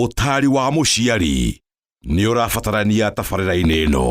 Ũtari wa mũciari nĩ ũrabatarania tabarĩra-inĩ ĩno.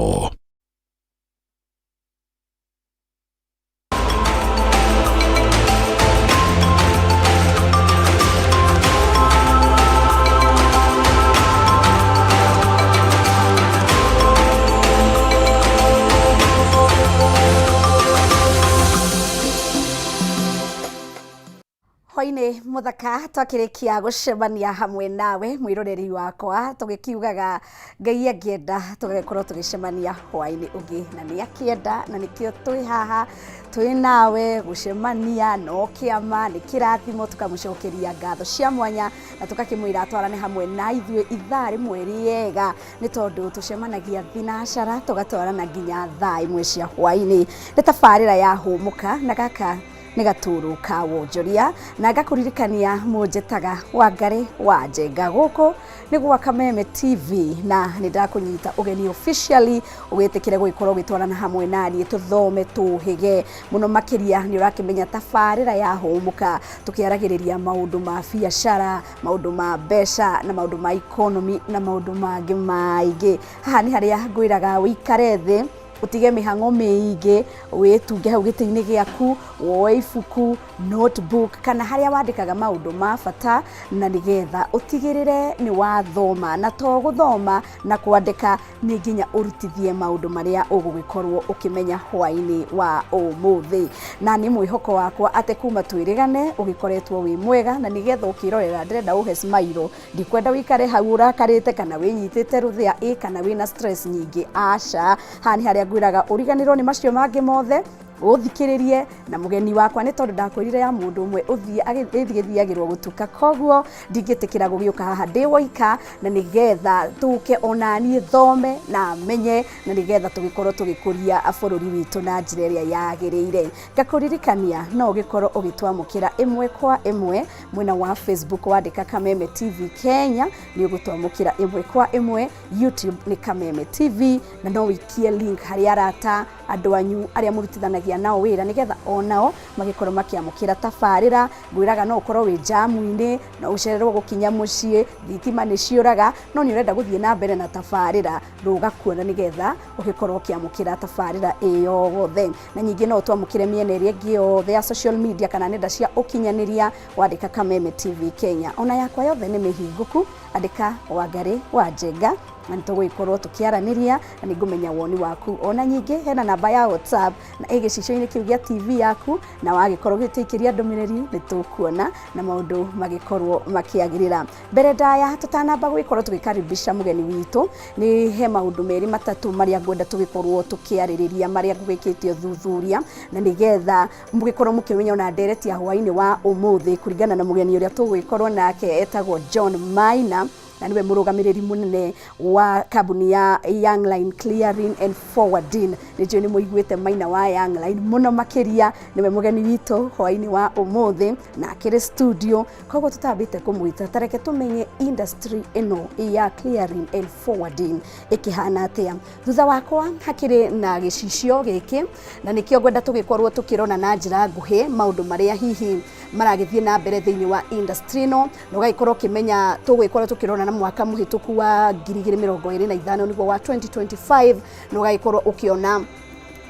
Hoine muthaka twakirikia gucemania hamwe nawe mwiroreri wakwa tugikiugaga Ngai angienda tugakorwo tugicemania hwaini ungi na ni akienda na nikio twi haha twi nawe gucemania no kiama ni kirathimo tukamucokeria ngatho cia mwanya na tukakimwira atwarane hamwe na ithuĩ ithaa rĩmwe rĩega ni tondu tucemanagia thinacara tugatwarana nginya thaa imwe cia hwaini ni tabarĩra ya hũmuka na gaka nĩ gatũrũ ka wonjoria na ngakuririkania mũnjetaga Wangari wa Njenga gũkũ nĩ gwa Kameme TV na nĩ ndakunyita ũgeni officially ũgĩtĩkĩre gũikorwo gĩtwarana hamwe naniĩ tũthome tũhĩge mũno makĩria nĩ ũrakĩmenya tabarĩra ya hũmuka tũkĩaragĩrĩria maũndũ ma biacara maũndũ ma mbeca na maũndũ ma economy na maũndũ mangĩ maingĩ haha nĩ harĩa ngwĩraga ũikare thĩ utige mĩhang'o mĩingĩ wĩtunge hau gĩtĩ-inĩ gĩaku woe ibuku notebook kana harĩa wandĩkaga maũndũ ma bata na nĩgetha ũtigĩrĩre nĩ wathoma na to gũthoma na kwandĩka nĩ nginya ũrutithie maũndũ marĩa ũgũgĩkorwo ũkĩmenya hwainĩ wa ũmũthĩ na nĩ mwĩhoko wakwa atĩ kuma twĩrĩgane ũgĩkoretwo wĩ mwega na nĩgetha ũkĩrorera ndĩrenda ũhe smile ndikwenda wĩikare hau ũrakarĩte kana wĩnyitĩte rũthĩa kana wĩna stress nyingĩ aca haha nĩ harĩa ngwĩraga ũriganĩrwo nĩ macio mangĩ mothe ũthikĩrĩrie na mũgeni wakwa nĩ tondũ ndakwĩrire ya mũndũ ũmwe ũthiagĩrwo gũtuka koguo ndingĩtĩkĩra gũgĩũka haha ndĩ woika na nĩgetha tũke onaniĩ thome na menye na nĩgetha tũgĩkorwo tũgĩkũria bũrũri witũ na njĩra ĩrĩa yagĩrĩire ngakũririkania no ũgĩkorwo ũgĩtwamũkĩra ĩmwe kwa ĩmwe mwena wa Facebook wandĩka Kameme TV Kenya nĩ ũgũtwamũkĩra ĩmwe kwa ĩmwe YouTube nĩ Kameme TV na no wikie link harĩa arata andũ anyu arĩa mũrutithanagia nao wĩra nĩgetha onao magĩkorwo makĩamũkĩra tabarĩra ngwĩraga no ũkorwo wĩ jamu-inĩ no ũcererwo gũkinya mũciĩ thitima nĩ ciũraga no nĩ ũrenda gũthiĩ na mbere na tabarĩra rũga kuona nĩgetha ũgĩkorwo ũkĩamũkĩra tabarĩra ĩyo yothe na ningĩ no twamũkĩre mĩena ĩrĩa ĩngĩ yothe ya social media kana nenda cia ũkinyanĩria wandĩka Kameme TV Kenya ona yakwa yothe nĩ mĩhingũku andĩka Wangari wa Njenga na nĩtũgũgĩkorwo tũkĩaranĩria na nĩngũmenya woni waku ona nyingĩ hena namba ya WhatsApp na ĩgĩcicio-inĩ kĩu gĩa TV yaku na wagĩkorwo gĩtĩkĩria ndũmĩrĩri nĩtũkuona na maũndũ magĩkorwo makĩagĩrĩra mbere ndaya tũtanamba gũgĩkorwo tũgĩkaribisha mũgeni witũ nĩ he maũndũ merĩ matatũ marĩa ngwenda tũgĩkorwo tũkĩarĩrĩria marĩa ngwĩkĩte thuthuria na nĩgetha mũgĩkorwo mũkĩmenya ona ndereti ya hwainĩ wa ũmũthĩ kũringana na mũgeni ũrĩa tũgũgĩkorwo nake etagwo John Maina na niwe mũrũgamĩrĩri mũnene wa kambuni ya Young Line Clearing and Forwarding nĩjũĩ nĩ mũiguĩte Maina wa Young Line mũno makĩria niwe mũgeni witũ hwainĩ wa ũmũthĩ na akĩrĩ studio koguo tũtambĩte kũmwĩta tareke tũmenye industry ĩno ya clearing and forwarding ĩkĩhana atĩa thutha wakwa hakĩrĩ na gĩcicio gĩkĩ na nĩkĩo ngwenda tũgĩkorwo tũkĩrona na njĩra nguhĩ maũndũ marĩa hihi maragĩthiĩ na mbere thĩinĩ wa industry no na ũgagĩkorwo ũkĩmenya tũgĩkorwo tũkĩrona na mwaka mũhĩtũku wa 2025 nĩguo wa 2025 na ũgagĩkorwo ũkĩona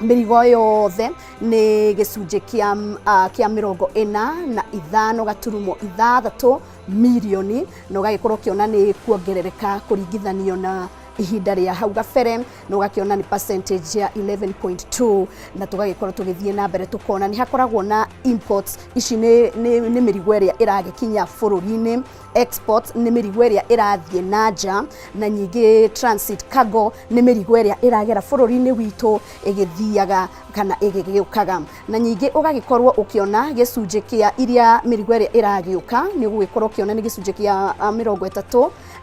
mĩrigo yothe nĩ gĩcunjĩ kĩa 45.6 mirioni na ũgagĩkorwo ũkĩona nĩ kuongerereka kũringithanio na ihinda rĩa hau gabere na ũgakĩona nĩ percentage ya 11.2 na tũgagĩkorwo tũgĩthiĩ na mbere tũkona nĩ hakoragwo na imports ici nĩ mĩrigo ĩrĩa ĩragĩkinya bũrũri-inĩ exports nĩ mĩrigo ĩrĩa ĩrathiĩ na nja na nyingĩ transit cargo nĩ mĩrigo ĩrĩa ĩragera bũrũri-inĩ witũ ĩgĩthiaga kana ĩgĩgĩũkaga na nyingĩ ũgagĩkorwo ũkĩona gĩcunjĩ kĩa iria mĩrigo ĩrĩa ĩragĩũka nĩ ũgũgĩkorwo ũkĩona nĩ gĩcunjĩ kĩa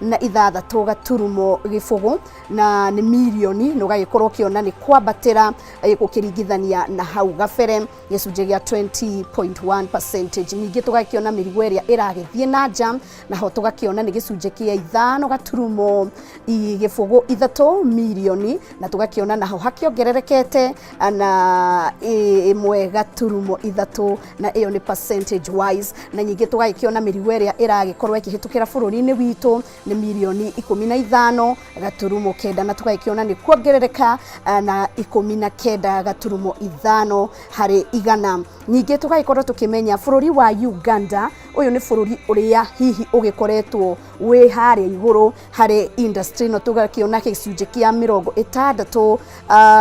36 gaturumo gĩbũgũ na nĩ mirioni na ũgagĩkorwo ũkĩona nĩ kwambatĩra gũkĩringithania na hau gabere gĩcunjĩ gĩa 20.1%. Ningĩ tũgakĩona mĩrigo ĩrĩa ĩragĩthiĩ na nja naho tũgakĩona nĩ gĩcunjĩ kĩa 5 gaturumo gĩbũgũ 3 mirioni na tũgakĩona naho hakĩongererekete na imwe gaturumo ithatu na iyo ni percentage wise na nyingi tugakiona mirigo iria iragikorwo ikihitukira bururi-ini witu ni milioni 15 gaturumo kenda na tugakiona ni kuongerereka na 19 gaturumo ithano hari igana. Nyingi tugagikorwo tukimenya bururi wa Uganda uyu ni bururi uria hihi ugikoretwo we hari iguru hari industry no tugakiona gicunji kia 60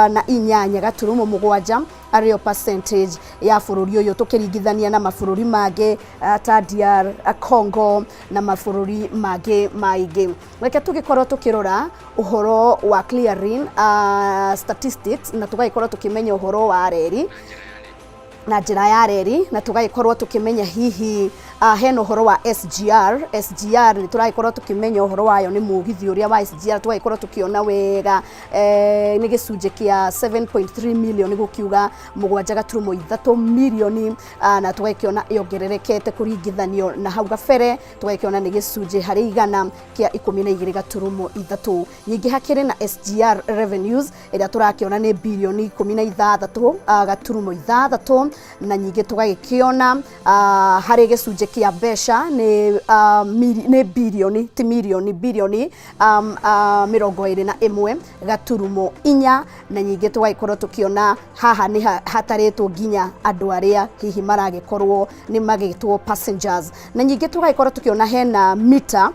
na inyanya gaturumo mugwanja ario percentage ya bururi uyu tukiringithania na mabururi mangĩ ta DR Congo na mabururi mangĩ maingĩ. Reke tugikorwo tukirora uhoro wa clearing statistics na tugagikorwo tukimenya uhoro wa reri na njira ya reri na tugagikorwo tukimenya hihi hena uhoro wa SGR ni turagikorwo tukimenya uhoro wayo ni mugithi uria wa SGR tugagikorwo tukiona wega ni gicunji kia 7.3 million gukiuga 7.3 million na tugakiona yongererekete kuringithanio na hau gabere tugakiona ni gicunji hari igana kia 12.3. Nyingi hakiri na SGR revenues ira turakiona ni bilioni 16.6 na nyingi tugakiona hari gicunji kia besha ni bilioni ti milioni bilioni 21 gaturumo inya na nyingi tugagikorwo tukiona haha ni hataritwo nginya andu aria hihi maragikorwo ni magitwo passengers na nyingi tugagikorwo tukiona hena mita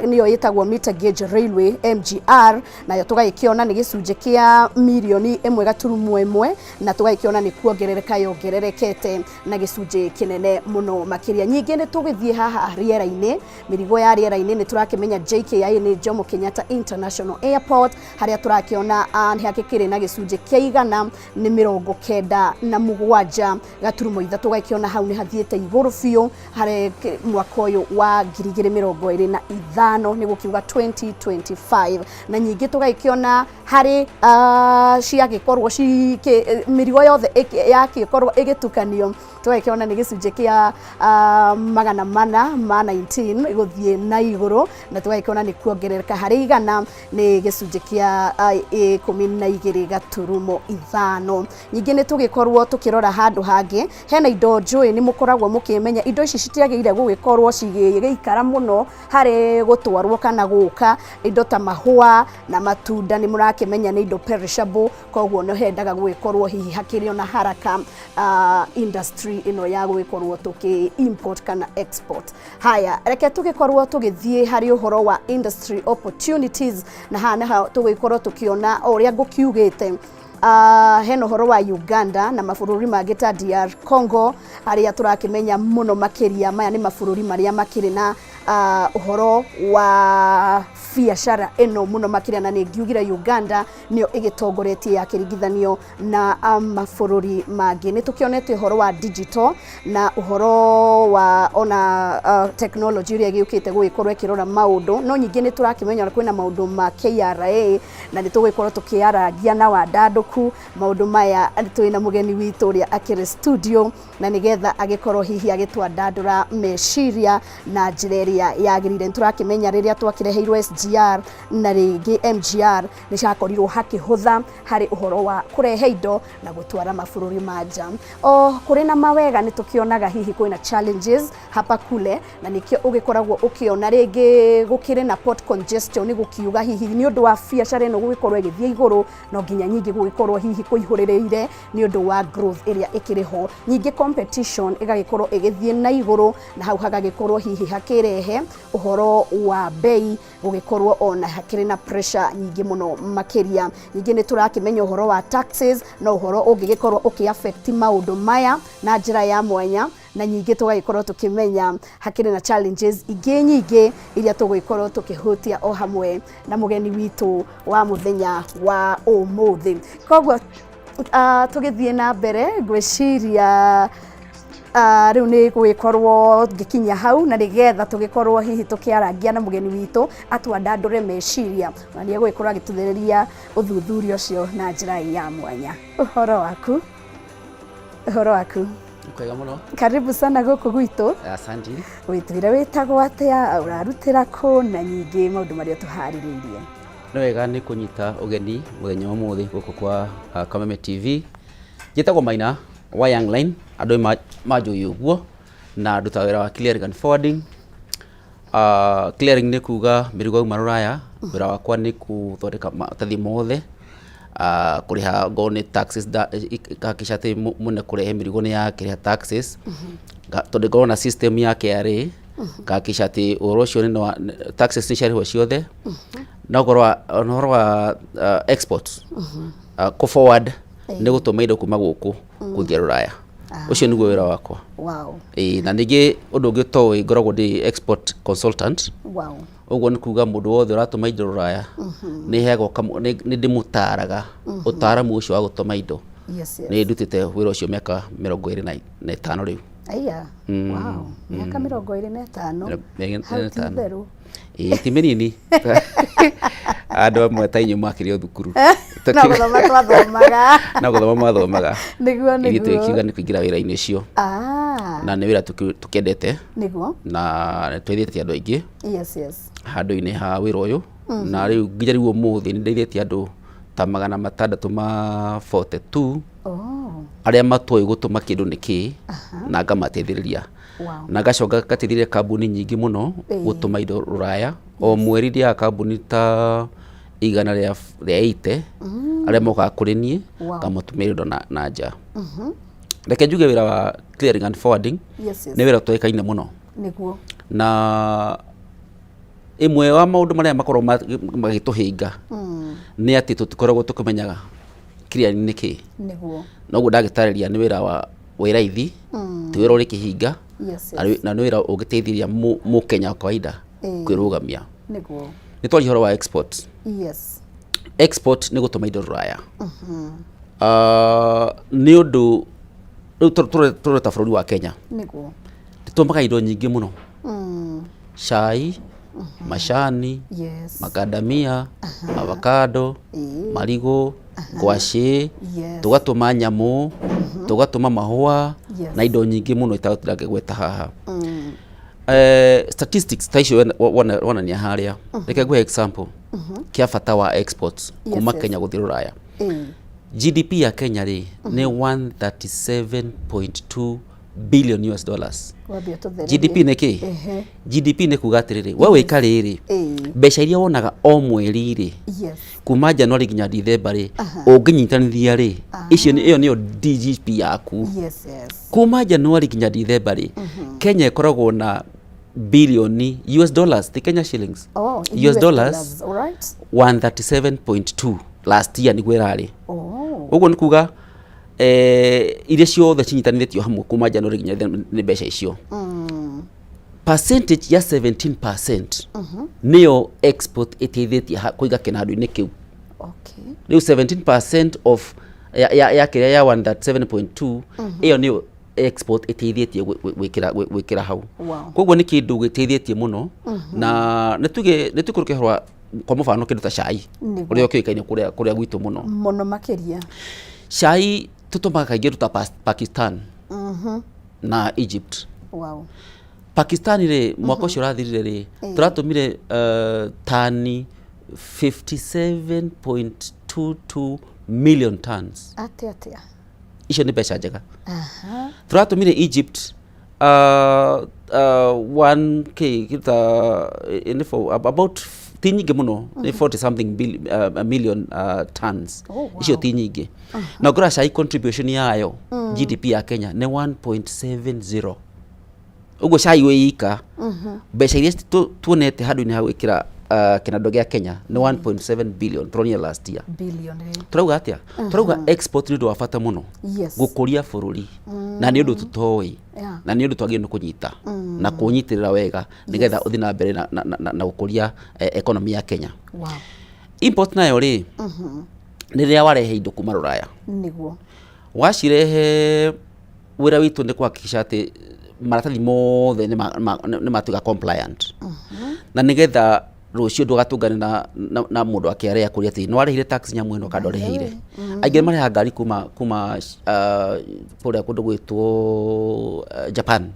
niyo yitagwo meter gauge railway MGR nayo tugagikiona ni gicunji kia milioni 1.1 na tugagikiona ni kuongerereka yongererekete na gicunji kinene muno makiria. Nyingi ni tugithie haha riera-ini mirigo ya riera-ini ni turakimenya JKI ni Jomo Kenyatta International Airport haria turakiona ni hakikiri na gicunji kia igana ni 97 gaturumo ithatũ tugagikiona hau ni hathiete iguru biu hari mwaka uyu wa 2025 ni gukiuga 2025 na nyingi tugagikiona hari ciagikorwo mirigo yothe yagikorwo igitukanio tugagikiona ni gicunji kia 419 iguthie na iguru na tugagikiona ni kuongerereka hari igana ni gicunji kia 12 gaturumo ithano. Nyingi ni tugikorwo tukirora handu hangi hena indo njui ni mukoragwo mukimenya indo ici citiagire gugikorwo cigiikara muno hari gutwarwo kana guka indo ta mahua na matunda ni murakimenya ni indo perishable koguo no hendaga gugikorwo hihi hakiri ona haraka industry ino ya gugikorwo tuki import kana export. Haya reke tugikorwo tugithie hari uhoro wa industry opportunities na hana tugikorwo tukiona uria gukiugite hena uhoro wa Uganda na mabururi mangĩ ta DR Congo aria turakimenya muno makiria maya ni mabururi maria makiri na uhoro wa biashara eno muno makiria na ningiugira Uganda niyo igitongoretie ya kiringithanio na mabururi mangĩ. Ni tukionete uhoro wa digital na uhoro wa ona technology iria giukite gugikorwo ikirora maundu no nyingi ni turakimenya kwina maundu ma KRA na ni tugikorwo tukiaragia na wadanduku maundu maya twina mugeni witu uria akiri studio na nigetha agikorwo hihi agitwandandura meciria na njireria yagirire. Turakimenya riria twakireheirwo SGR na ringi MGR ni cakorirwo hakihutha hari uhoro wa kurehe indo na gutwara mabururi manja. Kuri na mawega ni tukionaga hihi kwina challenges hapa kule na nikio ugikoragwo ukiona ringi gukire na port congestion ni gukiuga hihi ni undu wa biashara ino gugikorwo igithie iguru no nginya nyingi gugikorwo hihi kuihurireire ni undu wa growth area ikiriho. Nyingi competition igagikorwo igithie na iguru na hau hagagikorwo hihi hakirehe uhoro wa bei gugikorwo ona hakiri na pressure nyingi muno makiria. Nyingi ni turakimenya uhoro wa taxes na uhoro ungigikorwo ukiaffect maundu maya na njira ya mwanya na nyingi tugagikorwo tukimenya hakiri na challenges ingi nyingi iria tugikorwo tukihutia o hamwe na mugeni witu wa muthenya wa umuthi. Koguo tugithie na mbere gwiciria riu ni gugikorwo gikinya hau na nigetha tugikorwo hihi tukiaragia na mugeni witu atwandandure meciria na ni gugikorwo agituthereria uthuthuria ucio na njira ya mwanya. Uhoro waku kwega muno. Karibu sana guku gwitu. Asante. Witwira witagwo atia urarutira ku na nyingi maundu maria tuhaririirie. No wega ni kunyita ugeni muthenya wa muthi guku kwa Kameme TV Njĩtagwo Maina wa Young Line, andũ manjũĩ ũguo, na ndutaga wĩra wa clearing and forwarding. Clearing nĩ kuga mĩrigo yauma Rũraya, wĩra wakwa nĩ gũthondeka maratathi mothe, kũrĩha ngorwo nĩ taxes, ikahakikisha atĩ mũne kũrehe mĩrigo nĩ yakĩrĩha taxes, tondũ ngorwo na system ya KRA, ngahakikisha atĩ ũhoro ũcio taxes nĩ ciarĩhwo ciothe, na ũhoro wa export, kũ-forward nĩ gũtũma indo kuma gũkũ gũthiĩ Rũraya. Ũcio nĩguo wĩra wakwa. Wow. Na ningĩ ũndũ ũngĩ ũtoĩ ngoragwo ndĩ export consultant. Wow. Ũguo nĩ kuga mũndũ wothe ũratũma indo Rũraya nĩ heagwo nĩ ndĩmũtaraga ũtaaramu ũcio wa gũtũma indo. Nĩ ndutĩte wĩra ũcio mĩaka 25 rĩu. Aya. Wow. Mĩaka 25. Hau ti theru. Ti mĩnini. Andũ amwe ta inyuĩ makĩrĩ thukuru. Na gũthoma twathomaga. Na gũthoma mwathomaga. Nĩguo. Ithuĩ tũkiuga nĩ kũingĩra wĩra-inĩ ũcio. Na nĩ wĩra tũkĩendete. Nĩguo. Na nĩ tũteithĩtie andũ aingĩ. Yes. Handũ-inĩ ha wĩra ũyũ. Na rĩu nginya rĩu ũmũthĩ nĩ ndeithĩtie andũ ta 642 arĩa matoĩ gũtũma kĩndũ nĩ kĩĩ, na ngamateithĩrĩria. Na ngacoka ngateithĩrĩria kambuni nyingĩ mũno gũtũma indo Rũraya. O mweri ndĩaga kambuni ta 180 arĩa mokaga kũrĩ niĩ, ngamatũmĩra indo na nja. Reke njuge wĩra wa clearing and forwarding nĩ wĩra tũĩkaine mũno. Na ĩmwe wa maũndũ marĩa makorwo magĩtũhĩnga nĩ atĩ tũtikoragwo tũkĩmenyaga clearing nĩ kĩĩ. Noguo ndagĩtarĩria nĩ wĩra wa wĩraithi, ti wĩra ũrĩ kĩhinga, na nĩ wĩra ũngĩteithĩrĩria mũkenya wa kawaida kwĩrũgamia. Nĩ twaria ũhoro wa export. Export nĩ gũtũma indo Rũraya. Nĩ ũndũ rĩu tũrĩ ta bũrũri wa Kenya, tũtũmaga indo nyingĩ mũno: cai, macani, macadamia, avocado, marigũ, ngwacĩ, tũgatũma nyamũ, tũgatũma mahũa na indo nyingĩ mũno itagũtĩrangĩgweta haha. Statistics ta icio wonania harĩa. Reke nguhe example kia bata wa exports kuma Kenya gũthiĩ Rũraya. GDP ya Kenya rĩ nĩ $137.2 billion US dollars. GDP nĩ kĩ? GDP nĩ kuga atĩrĩrĩ, we wĩka rĩrĩ, mbeca iria wonaga o mweri rĩ, kuma January nginya December rĩ, ũngĩnyitanithia rĩ, ĩyo nĩyo DGP yaku. Kuma January nginya December rĩ, Kenya ĩkoragwo na billion US dollars, the Kenya shillings. US dollars 137.2 last year nĩguo ĩrarĩ. Ũguo nĩ kuga iria ciothe cinyitanithĩtio hamwe kuma January nginya nĩ mbeca icio. Percentage ya 17% nĩyo export ĩteithĩtie kũiga kĩnandũ-inĩ kĩu. Rĩu 17% of ya kĩrĩa ya 137.2 ĩyo nĩyo export ĩteithĩtie gwĩkĩra hau. Koguo nĩ kĩndũ gĩteithĩtie mũno, na nĩ tũkũrũkĩhora kwa mũfano kĩndũ ta cai ũrĩa ũkĩũĩkaine kũrĩa gwitũ mũno makĩria. Cai tũtũmaga kaingĩ ta Pakistan na Egypt. Pakistan rĩ, mwaka ũcio ũrathirire rĩ, tũratũmire tani 57.22 million tons. Icio nĩ mbeca njega. Tũratũmire Egypt 1k about ti nyingĩ mũno, nĩ 40 something million tons. Icio ti nyingĩ. Na ngora cai contribution yayo GDP ya Kenya nĩ 1.70. Ũguo cai wĩika mbeca iria tuonete handũ-inĩ ha gwĩkĩra kĩnandũ gĩa Kenya nĩ 1.7 billion tũronire last year. Turauga atĩa? Turauga export nĩ ũndũ wa bata mũno gũkũria bũrũri, na nĩ ũndũ tũtoĩ, na nĩ ũndũ twagĩrĩirwo kũnyita na kũnyitĩrĩra wega nĩgetha ũthiĩ na mbere na gũkũria economy ya Kenya. Import nayo rĩ, nĩ rĩrĩa warehe indo kuma Rũraya. Wacirehe, wĩra witũ nĩ kuhakikisha atĩ maratathi mothe nĩ matuĩka compliant, na nĩgetha rũciũ ndũgatũngane na mũndũ akĩarĩa kũrĩa atĩ nĩ warĩhire tax nyamũ ĩno kana ndũrĩhire. Aingĩ marehaga ngari kuma kũrĩa kũndũ gwĩtwo Japan,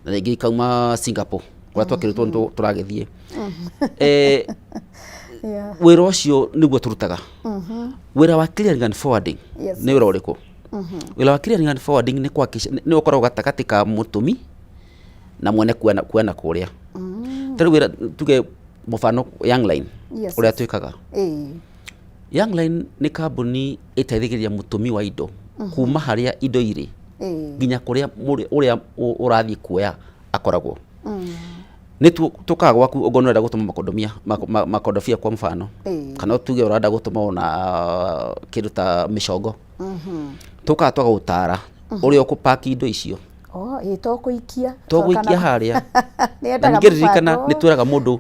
na rĩngĩ ikauma Singapore kũrĩa twakĩrĩtwo tũragĩthiĩ. Wĩra ũcio nĩguo tũrutaga. Wĩra wa clearing and forwarding nĩ wĩra ũrĩkũ? wila wa clearing and forwarding ni kuhakikisha ni ukoragwo gatagatĩ ka mũtũmi na mwene kuena kũrĩa. Tarĩu wĩra tuge mũfano Young Line ũrĩa twĩkaga. Young Line nĩ kambuni ĩteithagĩrĩria mũtũmi wa indo kuma harĩa indo irĩ nginya kũrĩa ũrĩa ũrathiĩ kuoya akoragwo. Nĩ tukaga gwaku ũngĩ ũrenda gũtũma makondobia kwa mfano, kana tuge ũrenda gũtũma ona kĩndũ ta mĩcongo, tukaga twagũtara ũrĩa ũkũpaki indo icio. Tũgũikia harĩa. Na ningĩ ririkana nĩ twĩraga mũndũ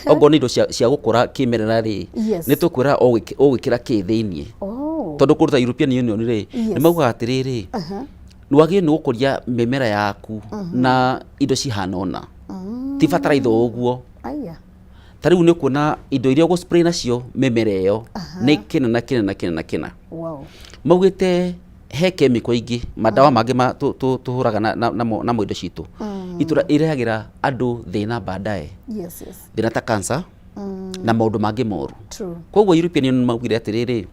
okorwo nĩ indo cia gũkũra kĩmerera rĩ, nĩ tũkwĩra ũgwĩkĩra kĩ thĩiniĩ. Tondũ kũruta European Union rĩ, nĩ maugaga atĩrĩrĩ, nĩwagĩrĩirwo nĩ gũkũria mĩmera yaku na indo cihana ũna, ti bataraitha ũguo. Tarĩu nĩ kuona indo iria ũgũ-spray nacio mĩmera ĩyo nĩ kĩna. Maugĩte he chemical ingĩ, madawa mangĩ tũhũraga namo indo citũ irehagĩra andũ thĩna baadaye, thĩna ta cancer na maũndũ mangĩ moru. Koguo European Union maugire atĩrĩrĩ,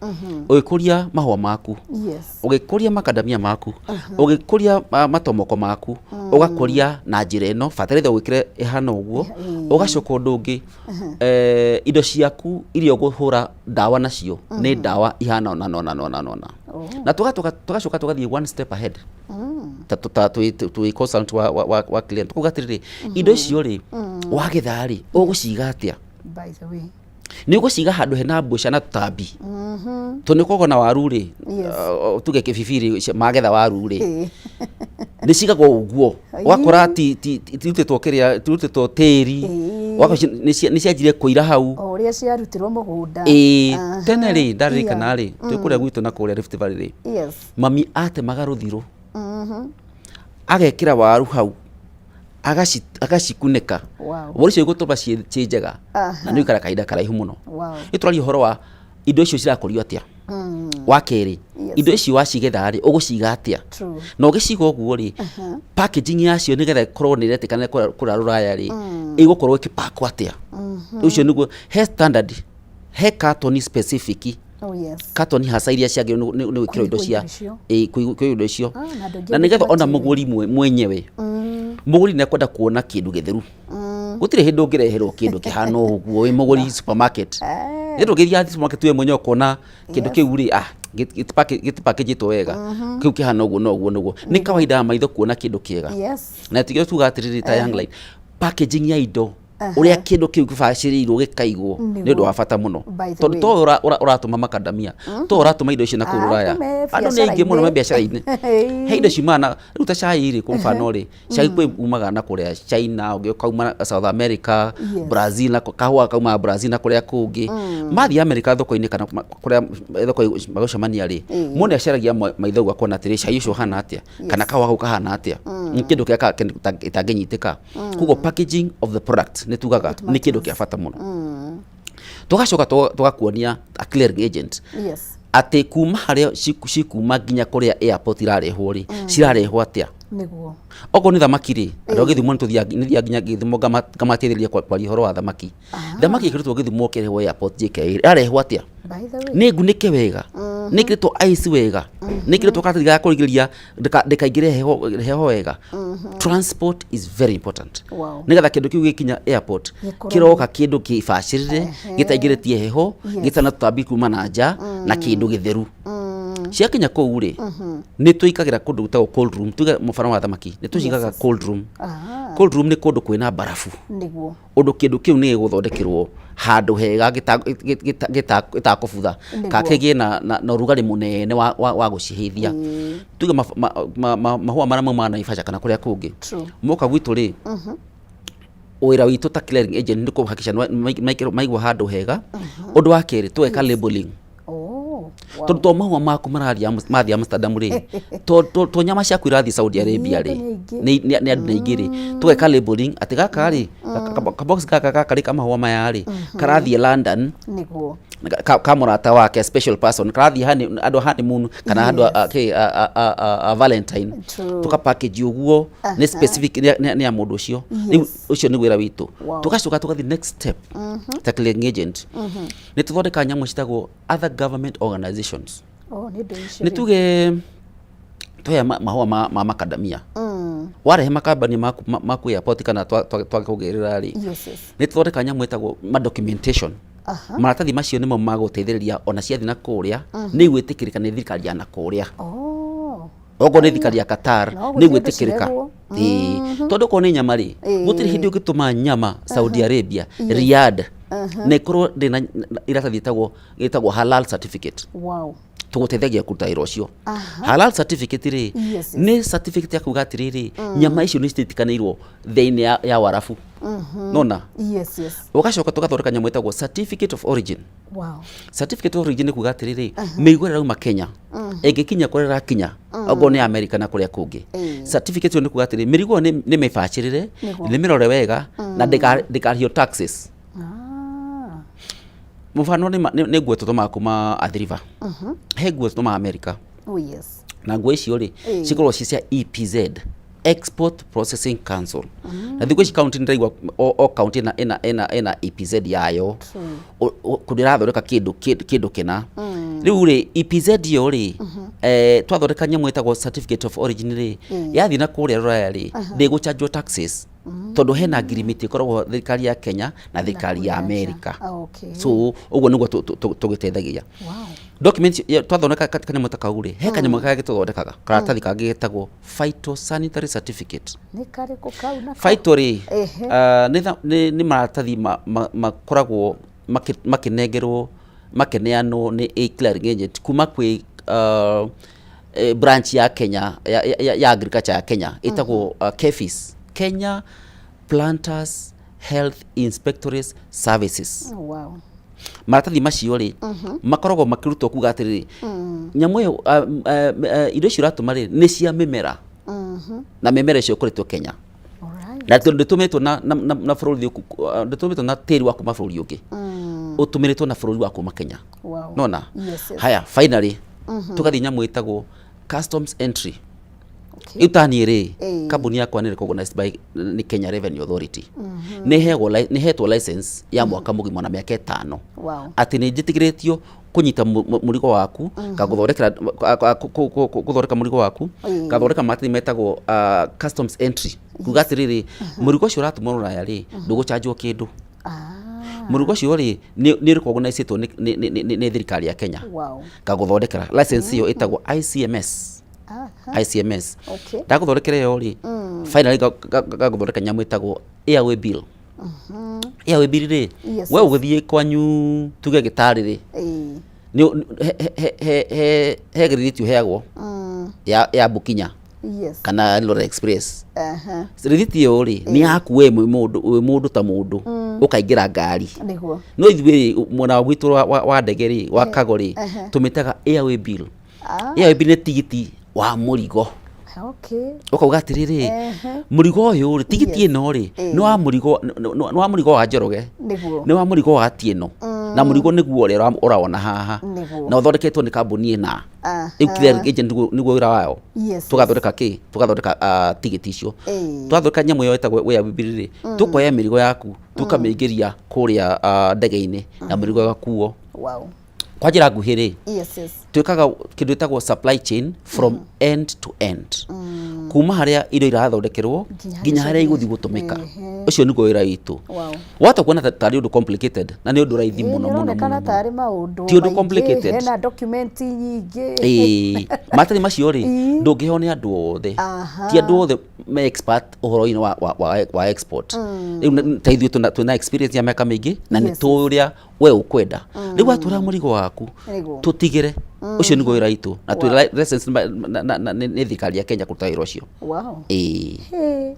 ũgĩkũria mahũa maku, ũgĩkũria makadamia maku, ũgĩkũria matomoko maku, ũgakũria na njĩra ĩno, bataraitha ũgwĩkĩre ĩhana ũguo, ũgacoka ũndũ ũngĩ, indo ciaku iria ũgũhũra ndawa nacio nĩ ndawa ihana ona. Na tugacoka tugathiĩ one step ahead. Tũĩ consult wa client kuga atĩrĩrĩ, indo icio rĩ wagetha rĩ ũgũciga atĩa? By the way, nĩ ũgũciga handũ hena mbũca na tũtambi. To nĩ ũkoragwo na waru rĩ, tuge kĩbibiri magetha waru rĩ, nĩ cigagwo ũguo, wakora tirutĩtwo tĩri, nĩ cianjire kũira hau o ũrĩa ciarutirwo mũgũnda. Tene rĩ ndaririkana rĩ, twĩ kũrĩa gwitũ na kũrĩa Rift Valley rĩ, mami atemaga rũthirũ agekĩra waru hau agacikunĩka. Waru icio igũtũma ciĩ njega na nĩ ikara kahinda karaihu mũno. Nĩ tũraria ũhoro wa indo icio cirakũrio atĩa. Wa kerĩ, indo icio wacigetha rĩ ũgũciga atĩa, na ũgĩciga ũguo rĩ packaging yacio nĩgetha ĩkorwo nĩ ĩretĩkana kũrĩa Rũraya rĩ ĩgũkorwo ĩkĩpakwo atĩa. Ũcio nĩguo he standard, he carton specific. Carton hasa iria ciagĩrĩirwo nĩ gwĩkĩrwo indo cia kũigwo indo icio, na nĩgetha ona mũgũri mwenyewe mũgũri nĩ akwenda kuona kĩndũ gĩtheru. Gũtirĩ hĩndĩ ũngĩreherwo kĩndũ kĩhana ũguo wĩ mũgũri supermarket. Nĩ ndũgĩthiĩ supermarket we mwenyewe ũkona kĩndũ kĩu rĩ gĩtipakĩjĩtwo wega, kĩu kĩhana ũguo. Nĩ kawaida maitho kuona kĩndũ kĩega. Na tigĩrĩra tuga atĩrĩrĩ ta Young Line, packaging ya indo ũrĩa kĩndũ kĩu gĩbacĩrĩirwo gĩkaigwo nĩ ũndũ wa bata mũno. Tondũ to ũratũma makadamia, to ũratũma indo icio na kũu Rũraya. Andũ nĩ aingĩ mũno me biacara-inĩ. He indo ciumana rĩu ta cai rĩ kwa mfano rĩ, cai kwĩ umaga na kũrĩa China, ũngĩ kauma South America, Brazil, na kahũa kauma Brazil na kũrĩa kũngĩ. Mathiĩ America thoko-inĩ kana kũrĩa thoko magũcemania rĩ, mũndũ nĩ acaragia maitho akona atĩrĩ cai ũcio hana atĩa kana kahũa kau kahana atĩa, kĩndũ kĩrĩa gĩtangĩnyitĩka. Koguo packaging of the product nĩ tugaga nĩ kĩndũ kĩa bata mũno. Tugacoka tugakuonia a clearing agent atĩ kuma harĩa cikuma nginya kũrĩa airport irarehwo rĩ cirarehwo atĩa. Okorwo nĩ thamaki rĩ, andũ gĩthimo nĩ tũthiaga nginya gĩthimo ngamateithĩrĩria kwaria ũhoro wa thamaki. Thamaki ĩkĩrĩtwo gĩthimo kĩrehwo airport JKA arehwo atĩa? Nĩ ngunĩke wega, nĩ ĩkĩrĩtwo ice wega, nĩ ĩkĩrĩtwo karatathi ga kũrigĩrĩria ndĩkaingĩre heho wega. Transport is very important. Nĩgetha kĩndũ kĩu gĩkinya airport kĩroka kĩndũ kĩbacĩrĩre, gĩtaingĩrĩtie heho, gĩtana tũtambi kuma na nja na kĩndũ gĩtheru. Ciakinya kũu rĩ nĩ tũikagĩra kũndũ gũtagwo cold room. Tuge mũfano wa thamaki nĩ tũcigaga cold room. Cold room nĩ kũndũ kwĩna barafu, ũndũ kĩndũ kĩu nĩ gĩgũthondekerwo handũ hega gĩtakũbutha, kakĩgĩe na ũrugarĩ mũnene wa gũcihĩithia. Tuge mahũa marĩa mauma Naivasha kana kũrĩa kũngĩ moka gwitũ rĩ, wĩra witũ ta clearing agent nĩ kũhakikisha maigwo handũ hega. Ũndũ wa kerĩ tũgeka labeling. Tondũ to mahũa maku mathiĩ Amsterdam rĩ, to nyama ciaku irathiĩ Saudi Arabia rĩ, nĩ andũ aingĩ rĩ, tũgeka labeling atĩ gaka rĩ, kabox gaka rĩ kamahũa maya rĩ karathiĩ London ka mũrata wake special person, karathiĩ andũ a honeymoon kana andũ a Valentine, tukapackage ũguo nĩ specific nĩ ya mũndũ ũcio. Ũcio nĩ wĩra witũ. Tugacoka tugathiĩ next step ta clearing agent, nĩ tũthondeka nyamũ citagwo other government organizations. Nĩ tuge toya mahua ma makadamia warehe makambani maku airport kana twakugirira ri ni tuthondeka nyamu etagwo documentation maratathi macio nimo maguteithĩrĩria ona ciathi na kuria ni gwĩtĩkĩrĩka nĩ thirikari ya na kuria ogo nĩ thirikari ya Qatar ni gwĩtĩkĩrĩka tondu ko ni nyama ri gutiri hindi ungituma nyama Saudi Arabia Riyadh ne korwo ndina iratathi itagwo halal certificate tuguteithagia kuruta wĩra ũcio halal certificate ri ni certificate ya kuga atiriri nyama icio ni citikanĩirwo thĩinĩ ya warafu nona ugacoka tugathondeka nyamũ ĩtagwo certificate of origin certificate of origin ni kuga atiriri mĩigua ĩrauma Kenya ĩngĩkinya kũrĩa ĩrakinya ogo ni America na kũrĩa kũngĩ certificate ni kuga atiriri mĩrigo ni mĩbacĩrĩre ni mĩrore wega na ndĩkarĩhio taxes mufano ni nguo tutuma kuma Athiriva he nguo tutuma America na nguo icio ri cikorwo ci cia EPZ Export Processing Council na thikũ ici county ndĩraigua o county ena EPZ yayo kũndĩrathondeka kĩndũ kĩna rĩu ri EPZ yo ri twathondeka nyamũ ĩtagwo certificate of origin ri yathi na kũrĩa Rũraya ri ndĩgũchanjwo taxes tondu hena agreement ikoragwo thirikari ya Kenya na thirikari ya America so uguo niguo tugiteithagia document twathondeka kanyamũ takau ri he kanyamũ kage tuthondekaga karatathi kangĩ getagwo phytosanitary certificate ni kare ko kauna phyto ri ni maratathi makoragwo makinengerwo makeneanwo ni a clearing agent kuma kwi branch ya Kenya ya agriculture ya Kenya itagwo KEPHIS Kenya Planters Health Inspectorate Services maratathi macio ri makoragwo makirutwo kuga atiriri nyamu yo indo icio ratuma ri ni cia mimera na mimera icio kuritwo Kenya na nditumitwo na bururi nditumitwo na tiri wa kuma bururi ungi utumiritwo na bururi wa kuma Kenya nona haya finally tugathi nyamu itagwo customs entry itani ri kambuni yakwa ni recognized by ni Kenya Revenue Authority ni hetwo license ya mwaka mugima na miaka 5 ati ni njitigiritio kunyita murigo waku guthondeka murigo waku gathondeka matini metagwo customs entry kuga atiriri murigo ucio uratumwo Rũraya ri nduguchanjwo kindu murigo ucio ri ni recognized ni thirikari ya Kenya gaguthondekera license iyo itagwo ICMS ndaguthondekera yo ri finally gaguthondeka nyamu itagwo airway bill airway bill ri we uguthie kwanyu tuge gitari ri ni he gritio heagwo ya Bukinya kana Eldoret Express gritio ri ni yaku we mundu ta mundu ukaingira ngari no ithuĩ mwana wa gwitu wa ndege ri wa kago ri tumitaga airway bill airway bill ni tigiti wa murigo ukauga atiriri murigo uyu ri tigiti ino ri ni wa murigo wa Njoroge ni wa murigo wa Atieno na murigo niguo ria urawona haha na uthondeketwo ni kambuni ina clear agent niguo wira wao tugathondeka tigiti icio twathondeka nyamu yo etagwo we abibiriri tukoya mirigo yaku tukamĩingĩria kuria ndege-inĩ na mirigo gakuo kwa njĩra nguhĩ ri twikaga kindu itagwo supply chain from end to end kuma haria indo irathondekerwo nginya haria iguthi gutumika ucio niguo wira witu wata kuona tari undu complicated na ni undu raithi muno kana tari maundu ti undu complicated hena document nyingi matari macio ri ndungiho ni andu othe ti andu othe me expert uhoro-ini wa export riu taithio tuna experience ya miaka mingi na ni turia we ukwenda riu watura murigo waku tutigire ucio niguo wira witu na tu license ni thirikari ya Kenya kuruta wira ucio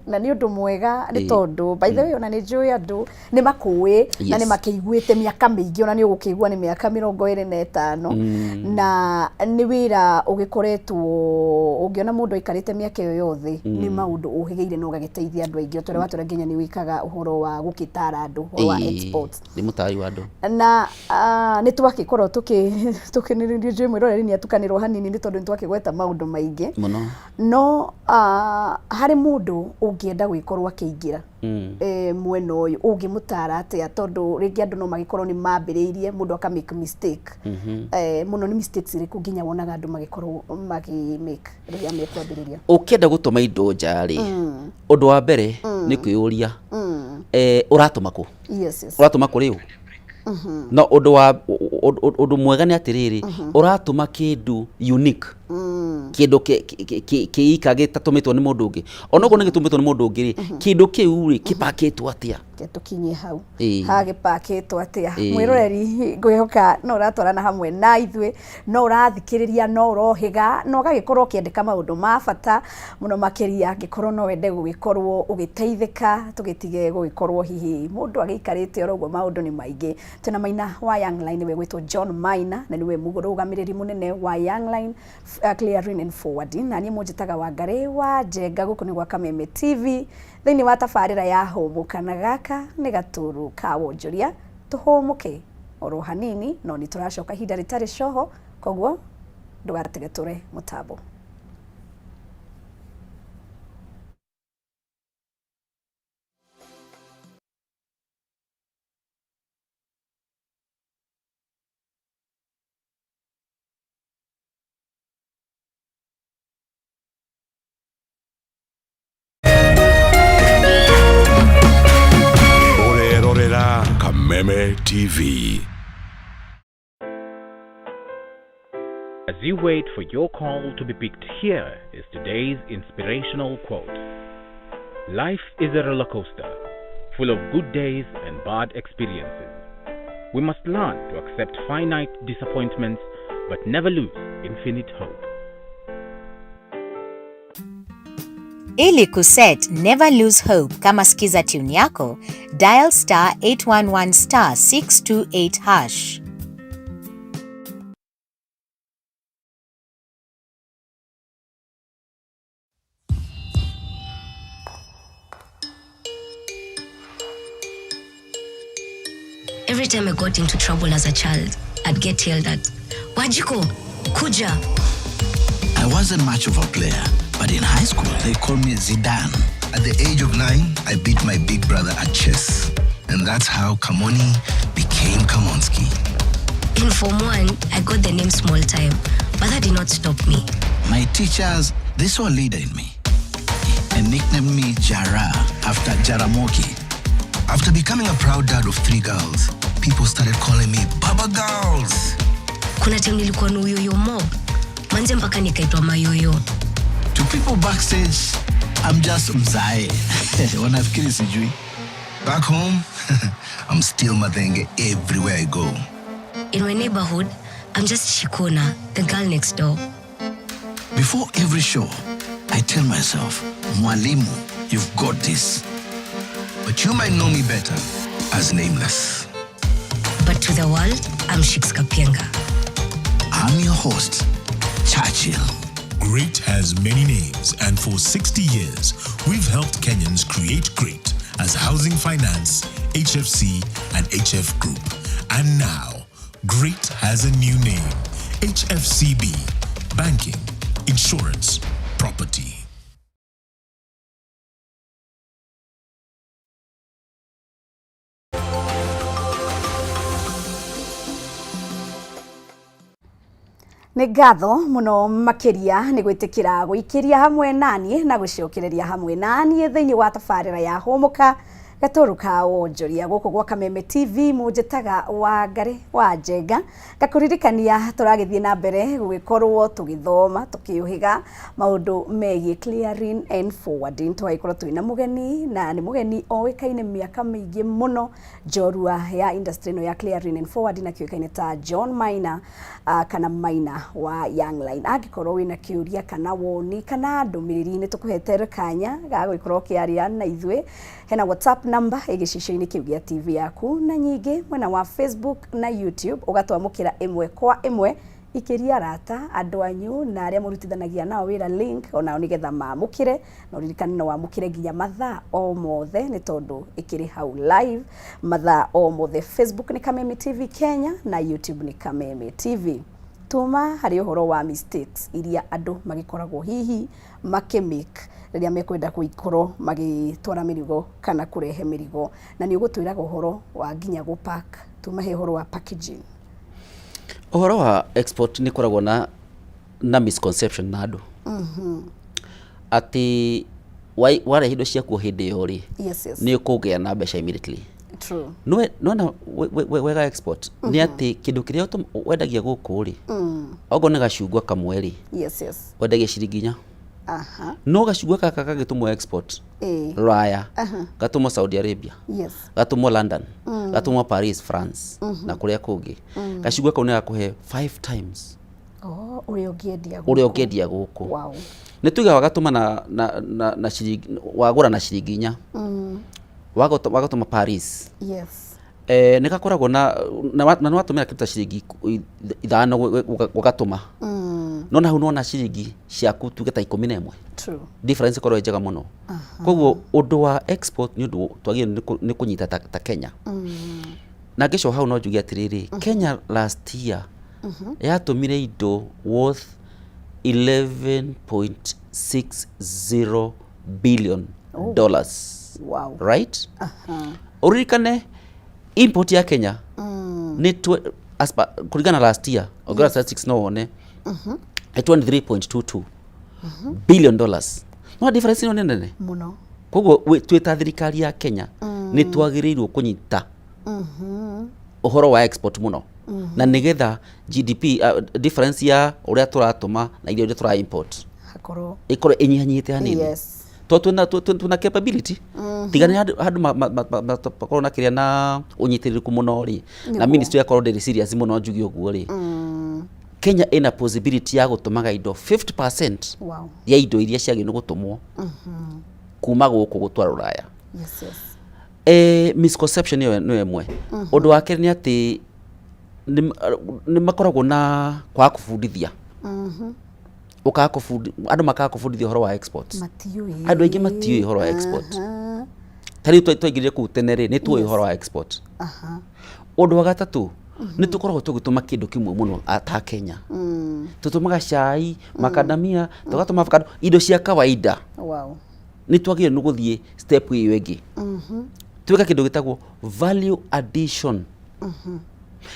na ni undu mwega ni tondu by the way ona ni njui andu ni makui na ni makiguite miaka mingi ona ni ugukigua ni miaka 25 na ni wira ugikoretwo ungiona mundu ikarite miaka iyo yothe ni maundu uhigeire no gagiteithia andu aingi otore watura nginya ni wikaga uhoro wa gukitara andu wa exports ni mutari wa andu na ni twakikorwo tukiniririo njui mwiroreri ni atukanirwo hanini ni tondu ni twakigweta maundu maingi no hari mundu ungienda gwikorwo akiingira mweno uyu ungimutara atia tondu ringi andu no magikorwo ni mambiriirie mundu aka make mistake muno ni mistakes iriku nginya wonaga andu magikorwo magi make riria me kwambiriria ukienda gutuma indo njari undu wa mbere ni kwiyuria uratuma ku uratuma ku riu no undu mwega ni atiriri uratuma kindu unique kindu kiika gitatumitwo ni mundu ungi onogo ni gitumitwo ni mundu ungi kindu kiu ri kipaketwo atia tukinye hau hage paketwo atia mwiroreri ngwihoka no uratwarana hamwe na ithwe no urathikiriria no urohiga no gagikorwo kiendeka maundu ma bata muno makiria gikorwo no wende gugikorwo ugiteithika tugitige gugikorwo hihi mundu agikarite orogo maundu ni maingi tuna Maina wa Young Line we gwitwo John Maina na niwe murugamiriri munene wa Young Line clearing and forwarding na ni mujitaga wa Ngari wa Njenga guku ni gwa Kameme TV thini wa tafarira ya homuka na gaka ni gaturu ka wonjoria tuhomuke oro hanini no ni turacoka hinda ritari coho koguo ndugatigeture mutambo. Kameme TV. As you wait for your call to be picked, here is today's inspirational quote. Life is a roller coaster, full of good days and bad experiences. We must learn to accept finite disappointments, but never lose infinite hope. Ili kuset never lose hope kama skiza tune yako, dial *811*628#. Every time I got into trouble as a child, I'd get yelled at. Wajiko, kuja. I wasn't much of a player, but in high school, they called me Zidane. At the age of 9, I beat my big brother at chess. And that's how Kamoni became Kamonski. In Form 1, I got the name Small Time, but that did not stop me. My teachers, they saw a leader in me and nicknamed me Jara after Jaramogi. After becoming a proud dad of 3 girls, people started calling me Baba Girls. Kuna time nilikuwa na uyoyo mob. Manze mpaka nikaitwa mayoyo. To people backstage, I'm just Mzae. Wanafikiri sijui. Back home, I'm still Madenge everywhere I go. In my neighborhood, I'm just Shikona, the girl next door. Before every show, I tell myself, Mwalimu, you've got this. But you might know me better as Nameless. But to the world, I'm Shix Kapienga. I'm your host, Churchill. Great has many names, and for 60 years, we've helped Kenyans create great as Housing Finance, HFC, and HF Group. And now, great has a new name, HFCB, Banking, Insurance, Property. Nĩ ngatho muno makiria nĩ gwitikira guikiria hamwe nanie na guciokereria hamwe nanie thiini wa tafarira ya homuka gaturuka wonjoria guku gwa Kameme TV mujitaga wa Ngari wa Njenga gakuririkania turagithie na mbere gugikorwo tugithoma tukiuhiga maundu megie clearing and forwarding twaikorwo twina mugeni na ni mugeni oikaine miaka mingi muno jorua ya industry no ya clearing and forwarding na kiukaine ta John Maina kana Maina wa Young Line agikorwo wina kiuria kana woni kana ndumiriri ni tukuhetere kanya ga guikorwo kiaria na ithwe hena WhatsApp number igicicio-ini kiu gia TV yaku na nyingi mwena wa Facebook na YouTube ugatwamukira imwe kwa imwe ikiria rata andu anyu na aria murutithanagia nao wira link ona nigetha mamukire no ririkane no wamukire nginya mathaa o mothe ni tondu ikiri hau live mathaa o mothe. Facebook ni Kameme TV Kenya na YouTube ni Kameme TV. Tuma hari uhoro wa mistakes iria andu magikoragwo hihi makimake rĩrĩa mekwenda gũikorwo magĩtwara mĩrigo kana kũrehe mĩrigo, na nĩ ũgũtwĩraga ũhoro wa nginya gũpack, tumahe ũhoro wa packaging. Ũhoro wa export nĩ koragwo na misconception na andũ atĩ warehe indo ciaku hĩndĩ ĩyo rĩ nĩ ũkũgĩa na mbeca immediately. True. Nona wega export nĩ atĩ kĩndũ kĩrĩa wendagia gũkũ rĩ ogo nĩ gacungwa kamwe rĩ wendagia ciringi 4. No gacungwa kaka gagĩtũmwo export Raya, gatũmwo Saudi Arabia, gatũmwo London, gatũmwo Paris, France na kũrĩa kũngĩ. Gacungwa kau nĩ gakũhe 5 times ũrĩa ũngĩendia gũkũ. Wow. Nĩ tuge wagatũma na ciringi, wagũra na ciringi 4 wagatũma Paris. Nĩ gakoragwo na nĩ watũmĩra kĩndũ ta ciringi 5 ũgatũma. No na hau no na ciringi ciaku tuge ta 11. True. Difference ikorwo njega mũno. Koguo ũndũ wa export nĩ ũndũ twagĩrĩirwo nĩ kũnyita ta Kenya. Na ngĩcoka hau no njuge atĩrĩrĩ, Kenya last year yatũmire indo worth $11.60 billion. Wow. Right? Uririkane import ya Kenya ni kuringana last year ogera statistics no one $23.22 billion. No difference no nene muno. Koguo twita thirikari ya Kenya ni twagĩrĩirwo kũnyita ũhoro wa export muno na nigetha GDP difference ya ũrĩa tũratũma na irio iria tũra import ikorwo inyihanyihĩte hanini. To tuna capability tigane handu makorwo na kĩrĩa na ũnyitĩrĩrĩku mũno rĩ na ministry yakorwo ndĩrĩ serious mũno njugi ũguo rĩ. Kenya ina possibility ya gũtũmaga indo 50% ya indo iria ciagĩrĩirwo gũtũmwo kuma gũkũ gũtwara Rũraya. Misconception nĩ ĩmwe. Ũndũ wa kerĩ nĩ atĩ nĩ makoragwo na kwa kũbundithia. Andũ makaga kũbundithia ũhoro wa export. Andũ aingĩ matiũĩ ũhoro wa export. Tarĩ twaingĩrire kũu tene rĩ nĩ tuoĩ ũhoro wa export. Ũndũ wa gatatũ nĩ tũkoragwo tũgĩtũma kĩndũ kĩmwe mũno ta Kenya. Tũtũmaga cai, macadamia, tũgatũma avocado, indo cia kawaida. Wow. Nĩ twagĩrĩirwo gũthiĩ step ĩyo ĩngĩ. Twĩka kĩndũ gĩtagwo value addition.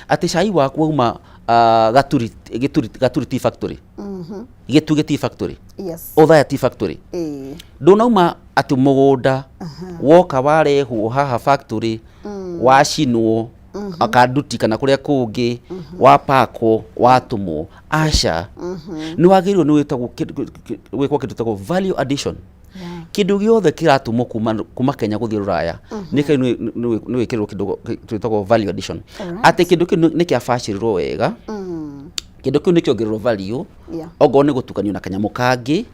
Atĩ cai waku wauma Gaturi Tea Factory. Gĩtuge Tea Factory. Othaya Tea Factory. Ndũnauma atĩ mũgũnda woka warehwo haha factory wacinwo akanduti kana kũrĩa kũngĩ wapakwo watũmwo aca. Nĩ wagĩrĩirwo nĩ gwĩkwo kĩndũ gĩtagwo value addition. Kĩndũ gĩothe kĩratũmwo kuma Kenya gũthiĩ Rũraya nĩ wĩkĩrĩrwo kĩndũ gĩtagwo value addition. Atĩ kĩndũ kĩu nĩ kĩabacĩrĩrwo wega, kĩndũ kĩu nĩ kĩongererwo value, ogo nĩ gũtukanio na kanyamũ kangĩ,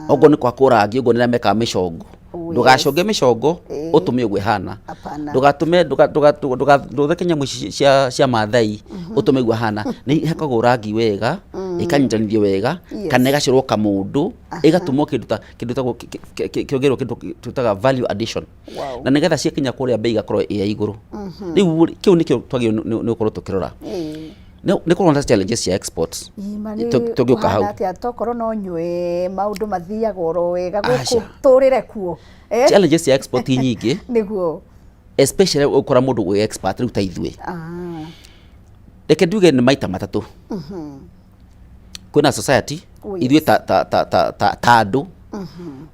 ogo nĩ kwa kũrangi, ogo nĩ meka mĩcongo. Ndũgaconge mĩcongo ũtũme ũguo hana. Ndũgathũke nyamũ cia Maathai ũtũme ũguo hana. Nĩ hekagwo rangi wega, ĩkanyitanithio wega, kana ĩgacorwo kamũndũ, ĩgatũmwo kĩndũ ta kĩongererwo kĩndũ twĩtaga value addition. Na nĩgetha ciakinya kũrĩa bei igakorwo ĩ ya igũrũ. Rĩu kĩu nĩkĩo twagĩrĩirwo nĩ gũkorwo tũkĩrora. Nĩ kũrwo na challenges cia exports. Tũngĩũka hau. Tokorwo no nyue maũndũ mathiaga oro wega gũkũ tũrĩre kuo. Challenges cia export nyingĩ. Nĩguo. Especially ũkora mũndũ wĩ expert rĩu ta ithuĩ. Reke nduge nĩ maita matatũ. Kwĩna society, ithuĩ ta andũ.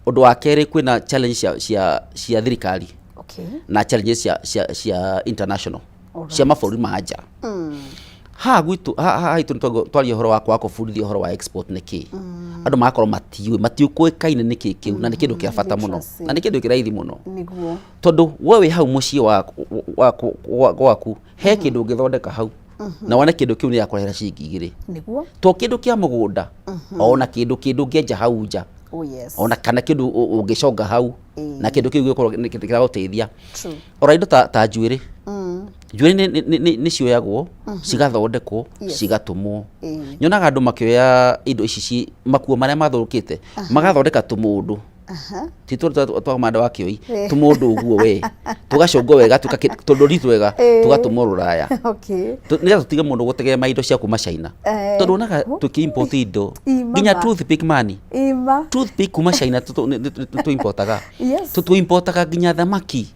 Ũndũ wa kerĩ kwĩna challenge cia thirikari. Na challenges cia international. Cia mabũrũri ma nja. Ha gwitũ twaria ũhoro wa kũbundithia ũhoro wa export nĩkĩ. Andũ magakorwo matiũĩkaine nĩkĩ kĩu na nĩ kĩndũ kĩa bata mũno na nĩ kĩndũ kĩraithi mũno. Tondũ we wĩ hau mũciĩ gwaku he kĩndũ ũngĩthondeka hau na wone kĩndũ kĩu nĩ yakũrehera ciringi 2. To kĩndũ kĩa mũgũnda ona kĩndũ ũngĩenja hau nja. Ona kana kĩndũ ũngĩconga hau na kĩndũ kĩu gĩkorwo kĩragũteithia. Ora indo ta njuĩrĩ. Njuĩrĩ nĩ cioyagwo cigathondekwo cigatũmwo. Nyonaga andũ makĩoya indo ici makuo marĩa mathũkĩte magathondeka tũmũndũ Tito twamanda wa kioi tumundu uguo we tugacongo wega tudoritu wega tugatuma Ruraya niga tutiga mundu gutegema indo cia kuma China tondu naga tukiimport indo nginya toothpick mani toothpick kuma China tu importaga tu importaga nginya thamaki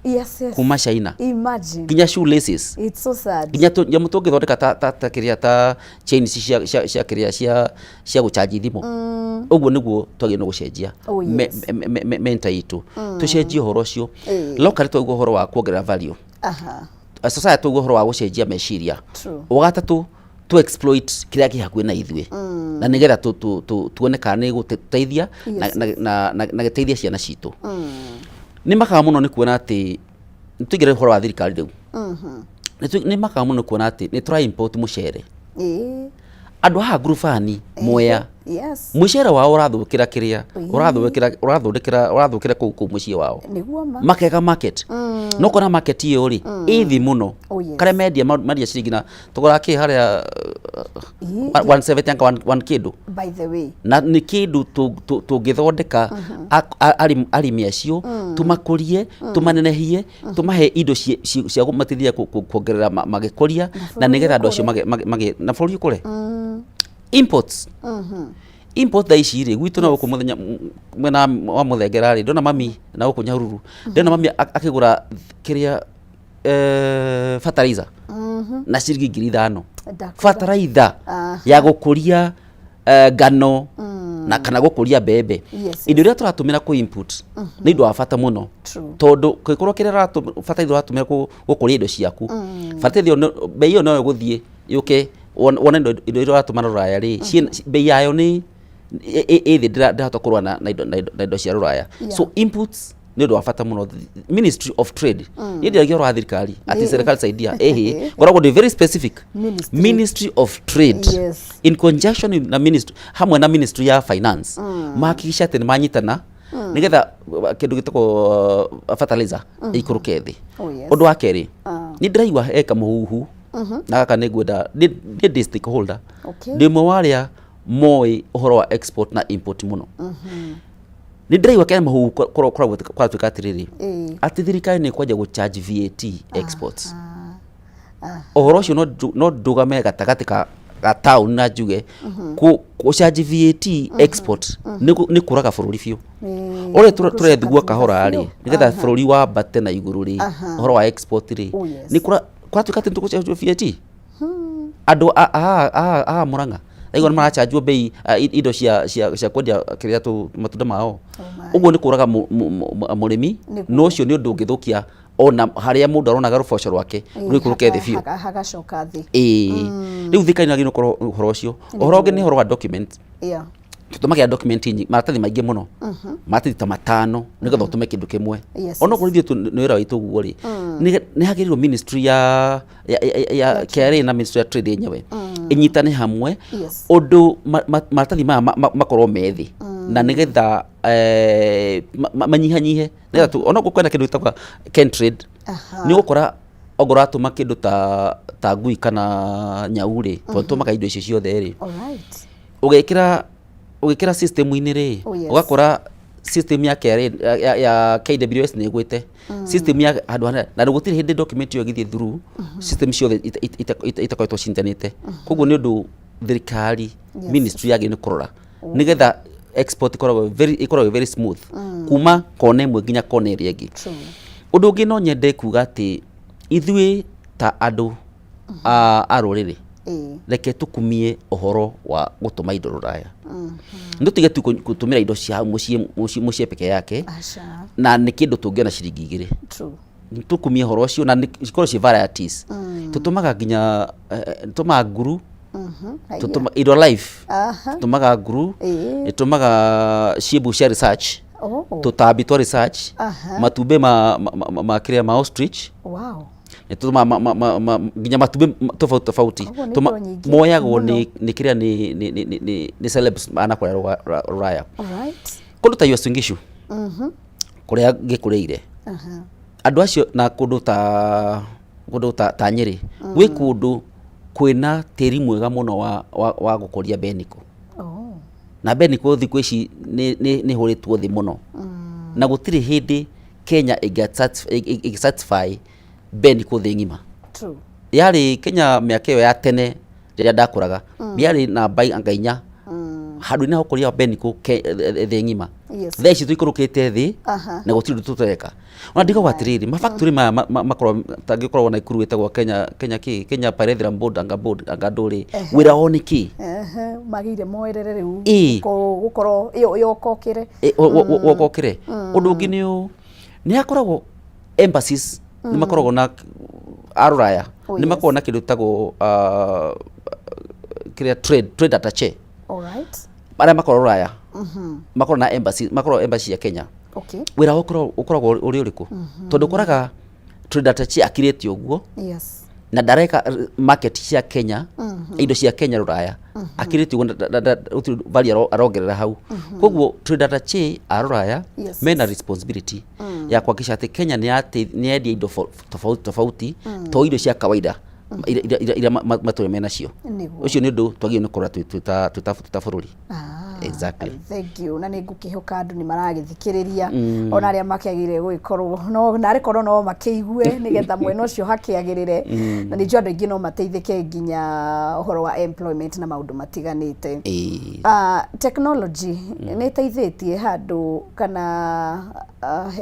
kuma China nginya shoelaces it's so sad nginya nyamu tungithondeka ta kiria ta chains cia kiria cia gucharge thimo uguo niguo twagirwo gucenjia menta itu tucenjie horo cio locally twaigua horo wa kuongerera value society twaigua horo wa gucenjia meciria ugatatu to exploit kiria gihakuĩ na ithuĩ na nigetha tuone kana nĩ gũteithia na gĩteithia ciana citũ nĩ makaga mũno nĩ kuona atĩ nĩtũingĩre horo wa thirikari rĩu nĩ makaga mũno kuona atĩ nĩ tũra import mũcere andũ haha ngurubani Mwea mucere wao urathukira kiria urathukira kuu muciĩ wao makega market no kona market iyo ri ithi muno kare media ciringi na tugora ki haria 170 anga 1 kilo by the way na ni kindu tungithondeka arimi acio tumakurie tumanenehie tumahe indo cia gumatithia kuongerera magikoria na nigetha andu acio na bũrũri kure imports import daici ri gwitu na guku muthenya mwena wa muthengera ri ndona mami na guku Nyahururu ndona mami akigura kiria fertilizer na ciringi 5,000 fertilizer ya gukuria ngano na kana gukuria mbembe indo iria turatumira ku input ni indo wa bata muno tondu kikorwo kiria fertilizer uratumira gukuria indo ciaku fertilizer bei iyo no guthie yuke wona indo iria uratumana Ruraya ri bei yayo ni ithi ndihota kurwa na indo cia Ruraya so inputs ni ndo afata muno Ministry of Trade ni ndio gero thirikari ati serikali saidia goragwo ni very specific Ministry of Trade in conjunction na ministry hamwe na Ministry ya Finance makikisha ati manyitana nigetha kindu gitako fertilizer ikuruke thi undu wa keri ni ndiraigwa eka muhuhu na gaka nigwenda ni district holder ndimwe waria moi uhoro wa export na import muno ni ndiraigwa kena mahu kwa tukatiriri ati thirikari ni kwaja gucharge VAT exports uhoro cio no ndugame gatagati ka town na njuge ku charge VAT export ni kuraga bũrũri biũ ore turethigua kahora ri nigetha bũrũri wa bate na iguru ri uhoro wa export ri ni kwa tukati ntukucharge VAT andu a Murang'a aigo marachanjwo bei indo cia kwendia kiria tu matunda mao uguo ni kuraga murimi no cio ni undu ngithukia ona haria mundu aronaga ruboco rwake rwikuruke thi biu hagacoka thi riu thikari nagino korwo uhoro ucio uhoro ungi ni uhoro wa document tutumagira document maratathi maingi muno maratathi ta 5 nigetha utume kindu kimwe ona kurithio ni wira witu guo ri ni hagirirwo ministry ya KRA na ministry ya trade yenyewe inyitane hamwe undu maratathi makorwo methi na nigetha manyihanyihe nigetha ona gukwenda kindu gitagwa Ken Trade ni gukora ogora atuma kindu ta ngui kana nyau ri tumaga indo icio ciothe ri ugekira system ini ri ugakora system ya KRA ya KWS ni gwite system ya handwana na gutiri hindi document yo githie through system ciothe itakoitwo cintanite koguo ni undu thirikari ministry yagi ni kurora nigetha export ikoragwo very smooth kuma kona imwe nginya kona iria ingi undu ungi no nyende kuga ati ithui ta andu a ruriri reke tukumie uhoro wa gutuma indo Ruraya ndutige gutumira indo cia mucie peke yake na ni kindu tungiona ciringi 2 tukumie uhoro ucio na ikorwo ci varieties tutumaga nginya tutumaga nguru tutuma indo life tutumaga nguru tutumaga cibu cia research tutambi twa research matumbe ma kiria ma ostrich nituma nginya matumbe tofauti moyagwo ni kiria ni celebs ana kwa Ruraya kundu ta Uasin Gishu kuria gikureire andu acio na kundu ta Nyeri gwi kundu kwina tiri mwega muno wa gukoria beniko na beniko thiku ici ni huritwo thi muno na gutiri hindi Kenya igasatisfy Benico thĩ ng'ima. True. Yari Kenya mĩaka ĩyo ya tene rĩrĩa ndakũraga yari na mbai anga 4 handũ-inĩ ha ũkũria wa Benico thĩ ng'ima. Thaa ici tũikũrũkĩte thĩ na gũtirĩ ũndũ tũreka. Ona ndigagwo atĩrĩrĩ mafactory maya makorwo tangĩkorwo na ikuru wĩtagwo Kenya Pyrethrum Board anga ndũrĩ wĩra wao nĩ kĩ? Magĩire moerere rĩu gũkorwo yokokĩre. Ũndũ ũngĩ nĩ hakoragwo embassies nĩ makoragwo na arũraya nĩ makoragwo na kĩndũ gĩtagwo trade attaché. Alright. Arĩa makoragwo rũraya makoragwo na embassy ya Kenya. Okay. Wĩra ũkoragwo ũrĩ ũrĩkũ? Tondũ ũkoraga trade attaché akirĩtio ũguo. Yes. Na ndareka market cia Kenya indo cia Kenya rũraya akirĩtio ũguo value arongerera hau. Koguo trade attaché a rũraya mena responsibility ya kuhakikisha atĩ Kenya nĩ yendia indo tofauti to indo cia kawaida ira matũre menacio. Ũcio nĩ ũndũ twagĩrĩirwo nĩ kũrora twĩta bũrũri. Exactly. Thank you. Na nĩ ngũkĩhoka andũ nĩ maragĩthikĩrĩria ona arĩa makĩagĩrĩire gũgĩkorwo no narĩ korwo no makĩigue nĩgetha mwena ũcio hakĩagĩrĩre na nĩ njũ andũ aingĩ no mateithĩke nginya ũhoro wa employment na maũndũ matiganĩte. Technology nĩ ĩteithĩtie handũ kana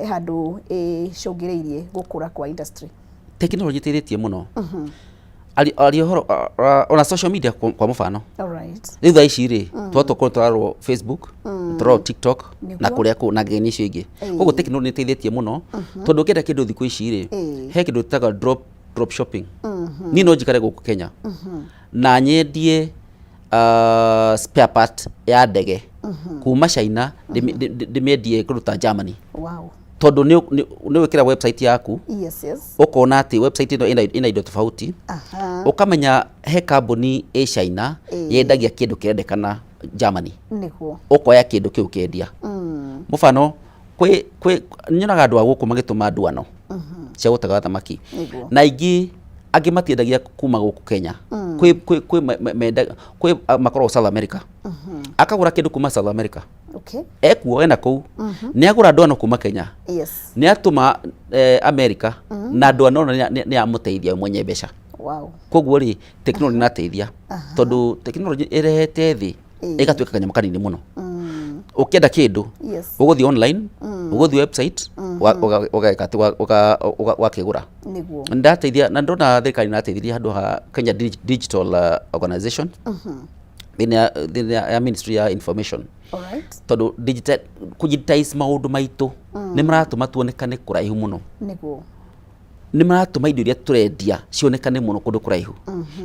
handũ ĩcũngĩrĩirie gũkũra kwa industry. Technology ĩteithĩtie mũno. Ali horo ona social media kwa mfano. Alright. Rĩu thaa ici rĩ tũkorwo tũrarwo Facebook, tũrarwo TikTok na kũrĩa na ngeni icio ingĩ. Koguo technology nĩ ĩteithĩtie mũno tondũ ũkĩenda kĩndũ thikũ ici rĩ he kĩndũ gĩtagwo drop shopping. Niĩ no njikare gũkũ Kenya na nyendie spare part ya ndege kuma China ndĩmĩendie kũruta Germany. Wow. Tondũ nĩ wĩkĩra website yaku ũkona atĩ website ĩno ĩna indo tofauti ũkamenya he kambuni ĩ China yendagia kĩndũ kĩrendekana Germany ũkoya kĩndũ kĩu kĩendia. Mũfano nyonaga andũ a gũkũ magĩtũma ndwano cia gũtega thamaki na angĩ matiendagia kuma gũkũ Kenya. Kwĩ makorwo South America akagũra kĩndũ kuma South America. Okay. Ekuo ena kũu nĩ agũra ndwano kuma Kenya. Yes. Nĩ atũma America na ndwano nĩ amũteithia mwenye mbeca. Wow. Koguo rĩ technology nateithia tondũ technology ĩrehete thĩ ĩgatuĩka kanyamũ kanini mũno. Ũkĩenda kĩndũ ũgũthiĩ online ũgũthiĩ website wakĩgũra. Ndateithia na ndona thirikari nateithia handũ ha Kenya Digital Organization thĩinĩ ya Ministry ya Information. Alright. Tondũ kũdigitize maũndũ maitũ nĩ maratũma tuonekane kũraihu mũno. Nĩ maratũma indo iria tũrendia cionekane mũno kũndũ kũraihu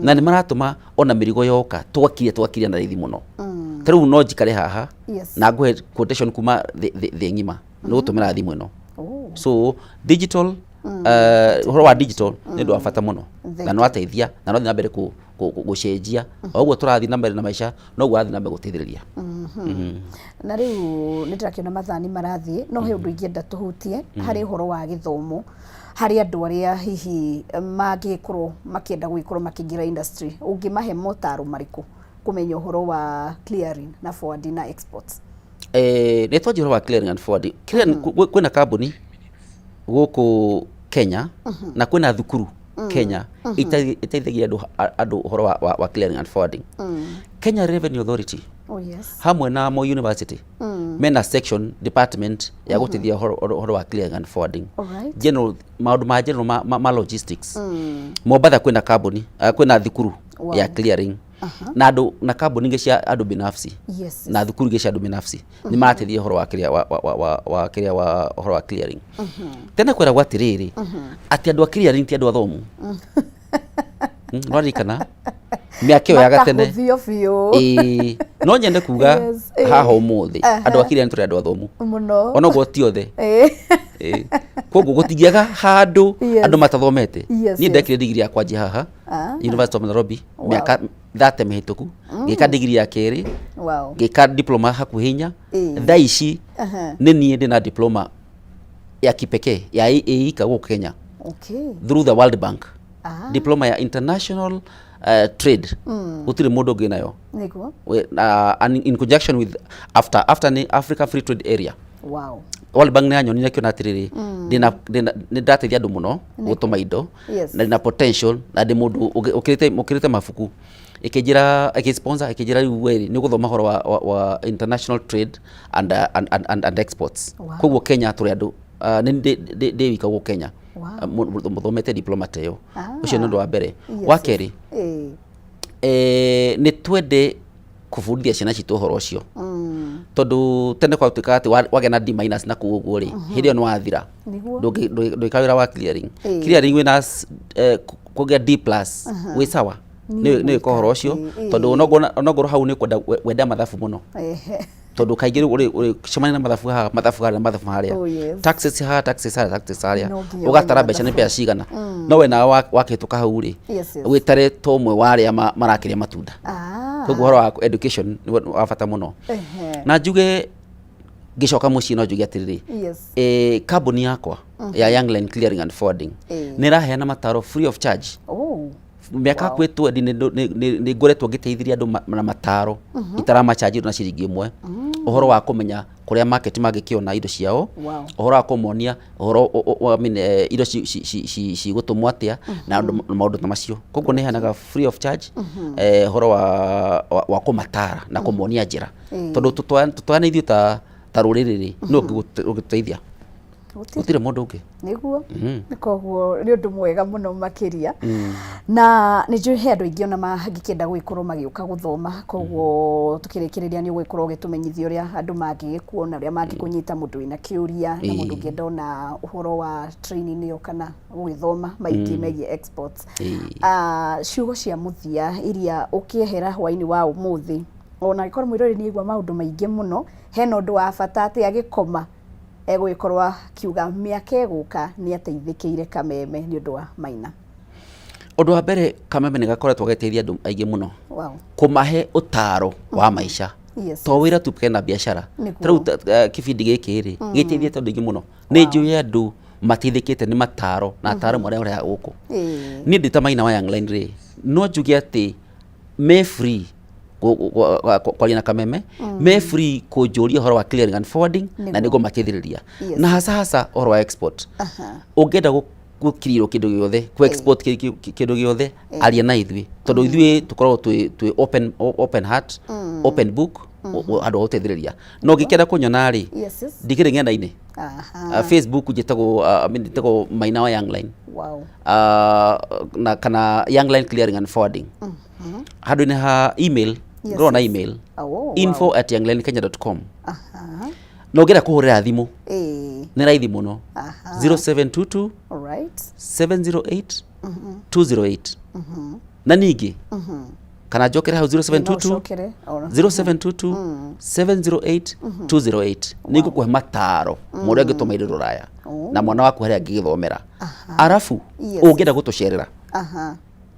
na nĩ maratũma ona mĩrigo yoka twakiria na raithi mũno. Tarĩu no njikare haha na ngũhe quotation kuma thĩ ng'ima nĩ gũtũmĩra thimũ ĩno. So digital ũhoro wa digital nĩ ũndũ wa bata mũno na no ateithia na no thiĩ na mbere gũcenjia o ũguo tũrathiĩ na mbere na maica no ũguo athiĩ na mbere gũteithĩrĩria. Na rĩu nĩ ndĩrakĩona mathani marathiĩ no he ũndũ ingĩenda tũhutie harĩ ũhoro wa gĩthomo harĩ andũ arĩa hihi mangĩkorwo makĩenda gũgĩkorwo makĩingĩra industry ũngĩmahe motaro marĩkũ kũmenya ũhoro wa clearing na forwarding na exports? Nĩ twanjia ũhoro wa clearing and forwarding. Kwĩna kambuni gũkũ Kenya na kwĩna thukuru Kenya iteithagia andũ ũhoro wa clearing and forwarding. Kenya Revenue Authority hamwe na Moi University mena section department ya gũteithia ũhoro wa clearing and forwarding. General maũndũ ma general ma logistics. Mombatha kwĩna kambuni kwĩna thukuru ya clearing na kambuni ingĩ cia andũ binafsi na thukuru ingĩ cia andũ binafsi nĩ marateithia ũhoro wa ũhoro wa clearing. Tena kwĩragwo atĩrĩrĩ atĩ andũ a clearing ti andũ athomu. Nĩrarikana mĩaka ĩyo ya gatene no nyende kuga haha ũmũthĩ andũ a clearing tũrĩ andũ athomu ona ũguo ti othe. Koguo gũtingĩaga handũ andũ matathomete. Niĩ ndekire degree yakwa nji haha University of Nairobi mĩaka 30 mĩhĩtũku ngĩka degree ya kerĩ ngĩka diploma hakuhĩ hinya. Thaa ici nĩ niĩ ndĩna diploma ya kipekee ya ĩika gũkũ Kenya through the World Bank. Diploma ya international trade gũtirĩ mũndũ ũngĩ nayo in conjunction with after Africa Free Trade Area Wow. World Bank nä nyonire kä ona atä rä rä nä ndateithia andå må no gå tå ma indo na ndä potential na ndä må ndå å kä rä te mabuku ä kä njä ra ä kä njä ra rä u nä gå thoma horo wa international trade and exports. Koguo Kenya tå rä andå ndä wika gå Kenya må thomete diploma ä yo å cio nä å ndå wa mbere. Wa kerä nä twende kå bundithia ciana citå horo å cio tondu tene kwa tuika ati wage na D- na ku uguo ri hindi yo nwathira ndå ika wä ra wa clearing wina kugia D+ wi sawa nä ko horo å cio tondu onogoro hau nä kwenda wenda mathabu muno tondu kaingä uri cemania na mathabu haria taxes haria ugatara mbeca nä mbea cigana no we nawe wakĩhĩtũka hau rĩ wĩtare to ũmwe wa arĩa marakĩrĩa matunda koguo horo wa education nĩ wa bata mũno na njuge ngĩcoka mũciĩ no njuge atĩrĩrĩ kambuni yakwa ya Young Line Clearing and Forwarding nĩ ĩraheana mataro free of charge miaka kwetu nĩ ngoretwo ngĩteithĩria andũ na mataro itaramachaji na ciringi ĩmwe ũhoro wa kũmenya kũrĩa market mangĩkĩona indo ciao ũhoro wa kũmonia ũhoro indo cigũtũmwo atĩa na maũndũ ta macio koguo nĩ heanaga free of charge ũhoro wa kũmatara na kũmonia njĩra tondũ tũtwana ithuĩ ta rũrĩrĩ rĩ nĩ ũngĩtũteithia gutire mundu ungi niguo nikoguo ni undu mwega muno makiria na ni njui he andu ingi ona magikenda gwikorwo magiuka guthoma koguo tukirikiriria ni gwikorwo gitumenyithia uria andu mangikuona uria mangikunyita mundu wina kiuria na mundu ngenda ona uhoro wa training yo kana gwithoma maiti megie exports ciugo cia muthia iria ukiehera hwaini wa umuthi ona ikorwo mwirori ni igwa maundu maingi muno hena undu wa bata ati agikoma egwikorwa kiuga miaka iguka ni ateithĩkĩire Kameme ni undu wa Maina. Undu wa mbere Kameme ni gakoretwo geteithia andu aingi muno kumahe utaro wa maisha to wira tu kena biashara tru kibindi giki ri giteithia tondu aingi muno ni njui andu mateithĩkĩte ni mataro na ataro maria guku ni ndita Maina wa Young Line ri no njuge ati me free kwaria na Kameme me free kunjuria horo wa clearing and forwarding na nigo mateithĩrĩria na hasa horo wa export ungenda gukirirwo kindu giothe ku export kindu giothe aria na ithui tondu ithui tukorwo twi open heart open book andu guteithĩrĩria no ngikenda kunyona ri ndikire ng'enda-inĩ Facebook njitagwo Maina wa Young Line na kana Young Line Clearing and Forwarding handu-inĩ ha email na email info@younglinekenya.com no ngera kuhurira thimu ni raithi muno 0722 708 208 na ningi kana njokere hau 0722 708 208 nigo kuhe mataro muria ngituma indo ruraya na mwana waku haria ngigithomera arafu ungenda gutucerera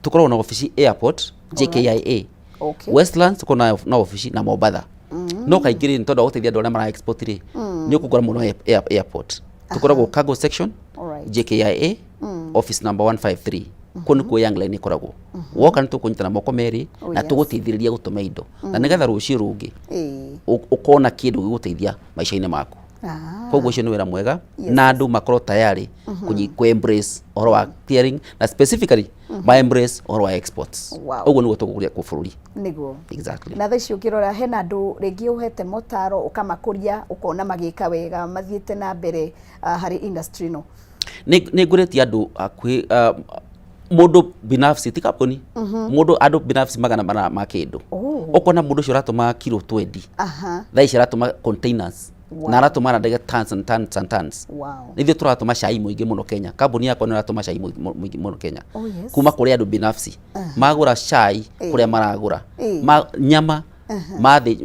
tukorwo na office airport JKIA Westlands tuko na office na Mombasa no kaingiri ntondo guteithia andu aria mara export ri ni ukugura muno airport tukoragwo cargo section JKIA office number 153 kuni ku Young Line ikoragwo woka ni tukunyitana moko meri na tuguteithĩrĩria gutuma indo na nigetha rucio rungi ukona kindu giguteithia maisha-ini maku koguo ucio ni wira mwega na andu makorwo tayari ku embrace horo wa clearing na specifically by embrace horo wa exports uguo niguo tugukuria ku bururi niguo exactly na thaici ukirora hena andu ringi uhete motaro ukamakuria ukona magika wega mathiete na mbere hari industry no ni nguretie andu akwi mundu binafsi ti company mundu andu binafsi magana ma kindu ukona mundu ucio ratuma kilo 20 thaici ratuma containers na aratuma na ndege tons and tons and tons nithio turatuma cai muingi muno Kenya kambuni yakwa ni ratuma cai muingi muno Kenya kuma kuri andu binafsi magura cai kuria maragura nyama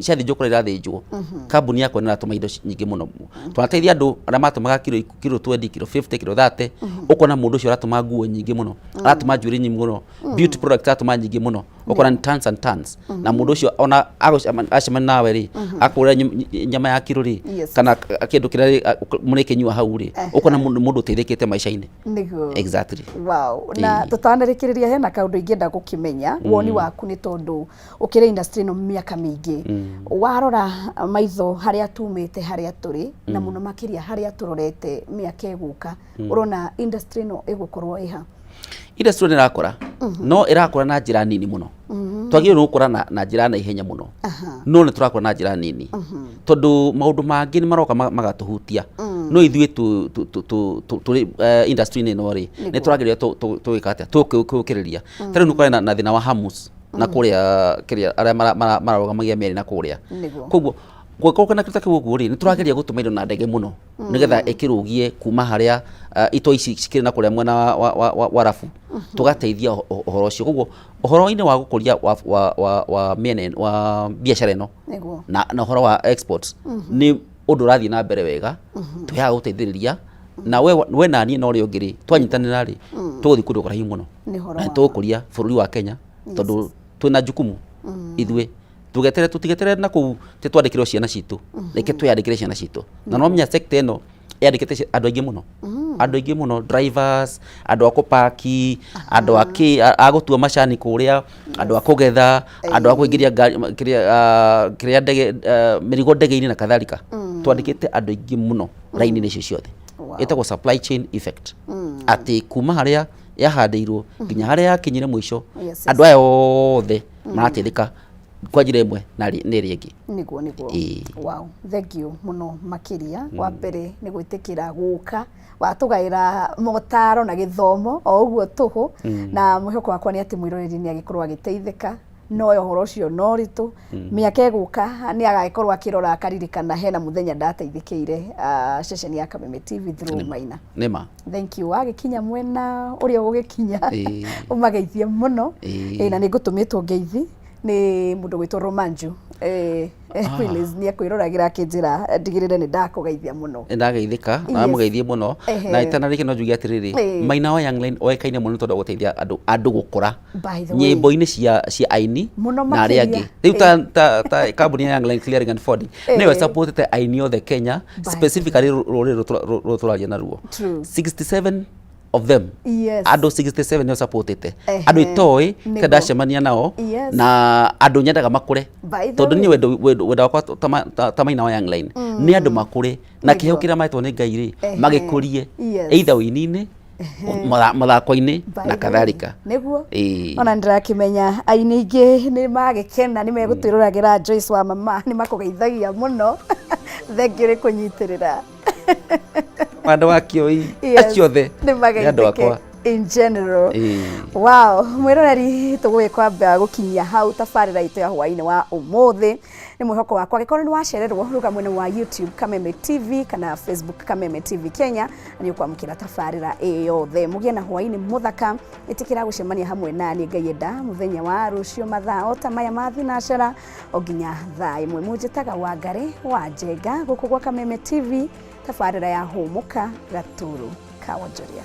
ciathinjwo kuria irathinjwo kambuni yakwa ni ratuma indo nyingi muno tunateithia andu aria matumaga kilo 20 kilo 50 kilo 30 ukona mundu ucio aratuma nguo nyingi muno aratuma njuri nyingi muno beauty product aratuma nyingi muno ukora tons and tons na mundu ucio ona acemania nawe ri akura nyama ya kiro ri kana kindu kira murekenyua hau ri ukona mundu teithikite maisha-ini exactly. Wow. Na tutanarikiria hena kaundu ingienda gukimenya woni waku ni tondu ukire industry no miaka mingi warora maitho haria tumite haria turi na muno makiria haria turorete miaka iguka urona industry no igukorwo iha industry irakora no irakora na njira nini muno twagire no gukora na njira na ihenya muno no ni turakora na njira nini tondu maundu mangi ni maroka magatuhutia no ithuĩ turi industry ni no ri ni turageria tuwika atia tukukiriria tari no kwena na thina wa hamus na kuria kiria aria mararugamagia meri na kuria koguo gwĩkwo na kita kigu ri ni turageria gutuma indo na ndege muno nigetha ikirugie kuma haria ito ici cikiri na kuria mwena wa rafu tugateithia uhoro ucio koguo uhoro-ini wa gukuria wa miene wa biashara ino na uhoro wa exports ni undu rathii na mbere wega tuyaga guteithiriria na we na niĩ no ri ungiri twanyitanira ri tuguthi kundu kuraihu muno na tugukuria bururi wa Kenya tondu twina jukumu ithuĩ tutigetere na kuu twandikirwo ciana citu reke twiyandikire ciana citu na no menya sector ino yandikite andu aingi muno drivers andu akupaki andu agutua macani kuria andu akugetha andu akuingiria kiria ndege mirigo ndege-ini na kadhalika twandikite andu aingi muno raini ni cio ciothe etagwo supply chain effect ati kuma haria yahandirwo nginya haria yakinyire mwisho andu aya othe marateithika kwa njira imwe na nĩ rĩngĩ niguo wow thank you muno makiria wa mbere ni gwitikira guka watugaira motaro na githomo o uguo tuhu na muhoko wakwa ni ati mwiroreri ni agikorwo agiteithika no uhoro ucio no ritu miaka iguka ni agagikorwo akirora akaririkana hena muthenya ndateithikire session ya Kameme TV through Maina nima thank you agikinya mwena uria ugikinya umageithie muno na ni ngutumitwo ngeithi ni mundu gwitwo Romanju Willis ni akwĩroragira akĩnjĩra ndigirire ni ndakugeithia muno ndageithika na mugeithie muno na itanariki no njugi atiriri Maina wa Young Line oekaine muno tondu guteithia andu gukura nyimbo-ini cia aini na aria angi riu ta kambuni ya Young Line Clearing and Forwarding niwe supportete aini othe Kenya specifically ruriri ruturaria naruo 67 of them andu 67 no supportete andu itoi kadacemania nao na andu nyendaga makure tondu ni wenda wakwa ta Maina wa Young Line ni andu makure na kihukira maitwo ni Ngai ri magikurie either wini-ini mathako-ini na kadhalika niguo ona ndirakimenya aini ingi ni magikena ni megutwiruragira Joyce wa mama ni makugeithagia muno thank you kunyitirira andu akioi aciothe ni andu akwa in general wow mwiroreri tugwikwamba gukinyia hau tabarira itu ya hwaini wa umuthi ni mwihoko wakwa gikorwo ni wacererwo ruga mwene wa YouTube Kameme TV kana Facebook Kameme TV Kenya ni ukwamukira tabarira yothe mugie na hwaini muthaka itikira gucemania hamwe nani Ngayenda muthenya wa rucio mathaa ta maya mathinacera oginya thaa imwe munjitaga Wangari wa Njenga guku gwa Kameme TV tabarira ya humuka Gaturu Kawonjoria.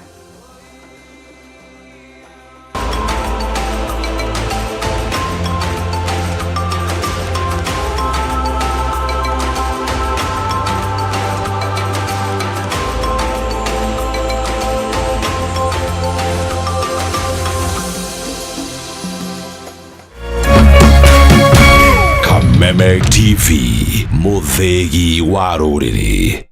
Kameme TV, muthegi wa rũrĩrĩ.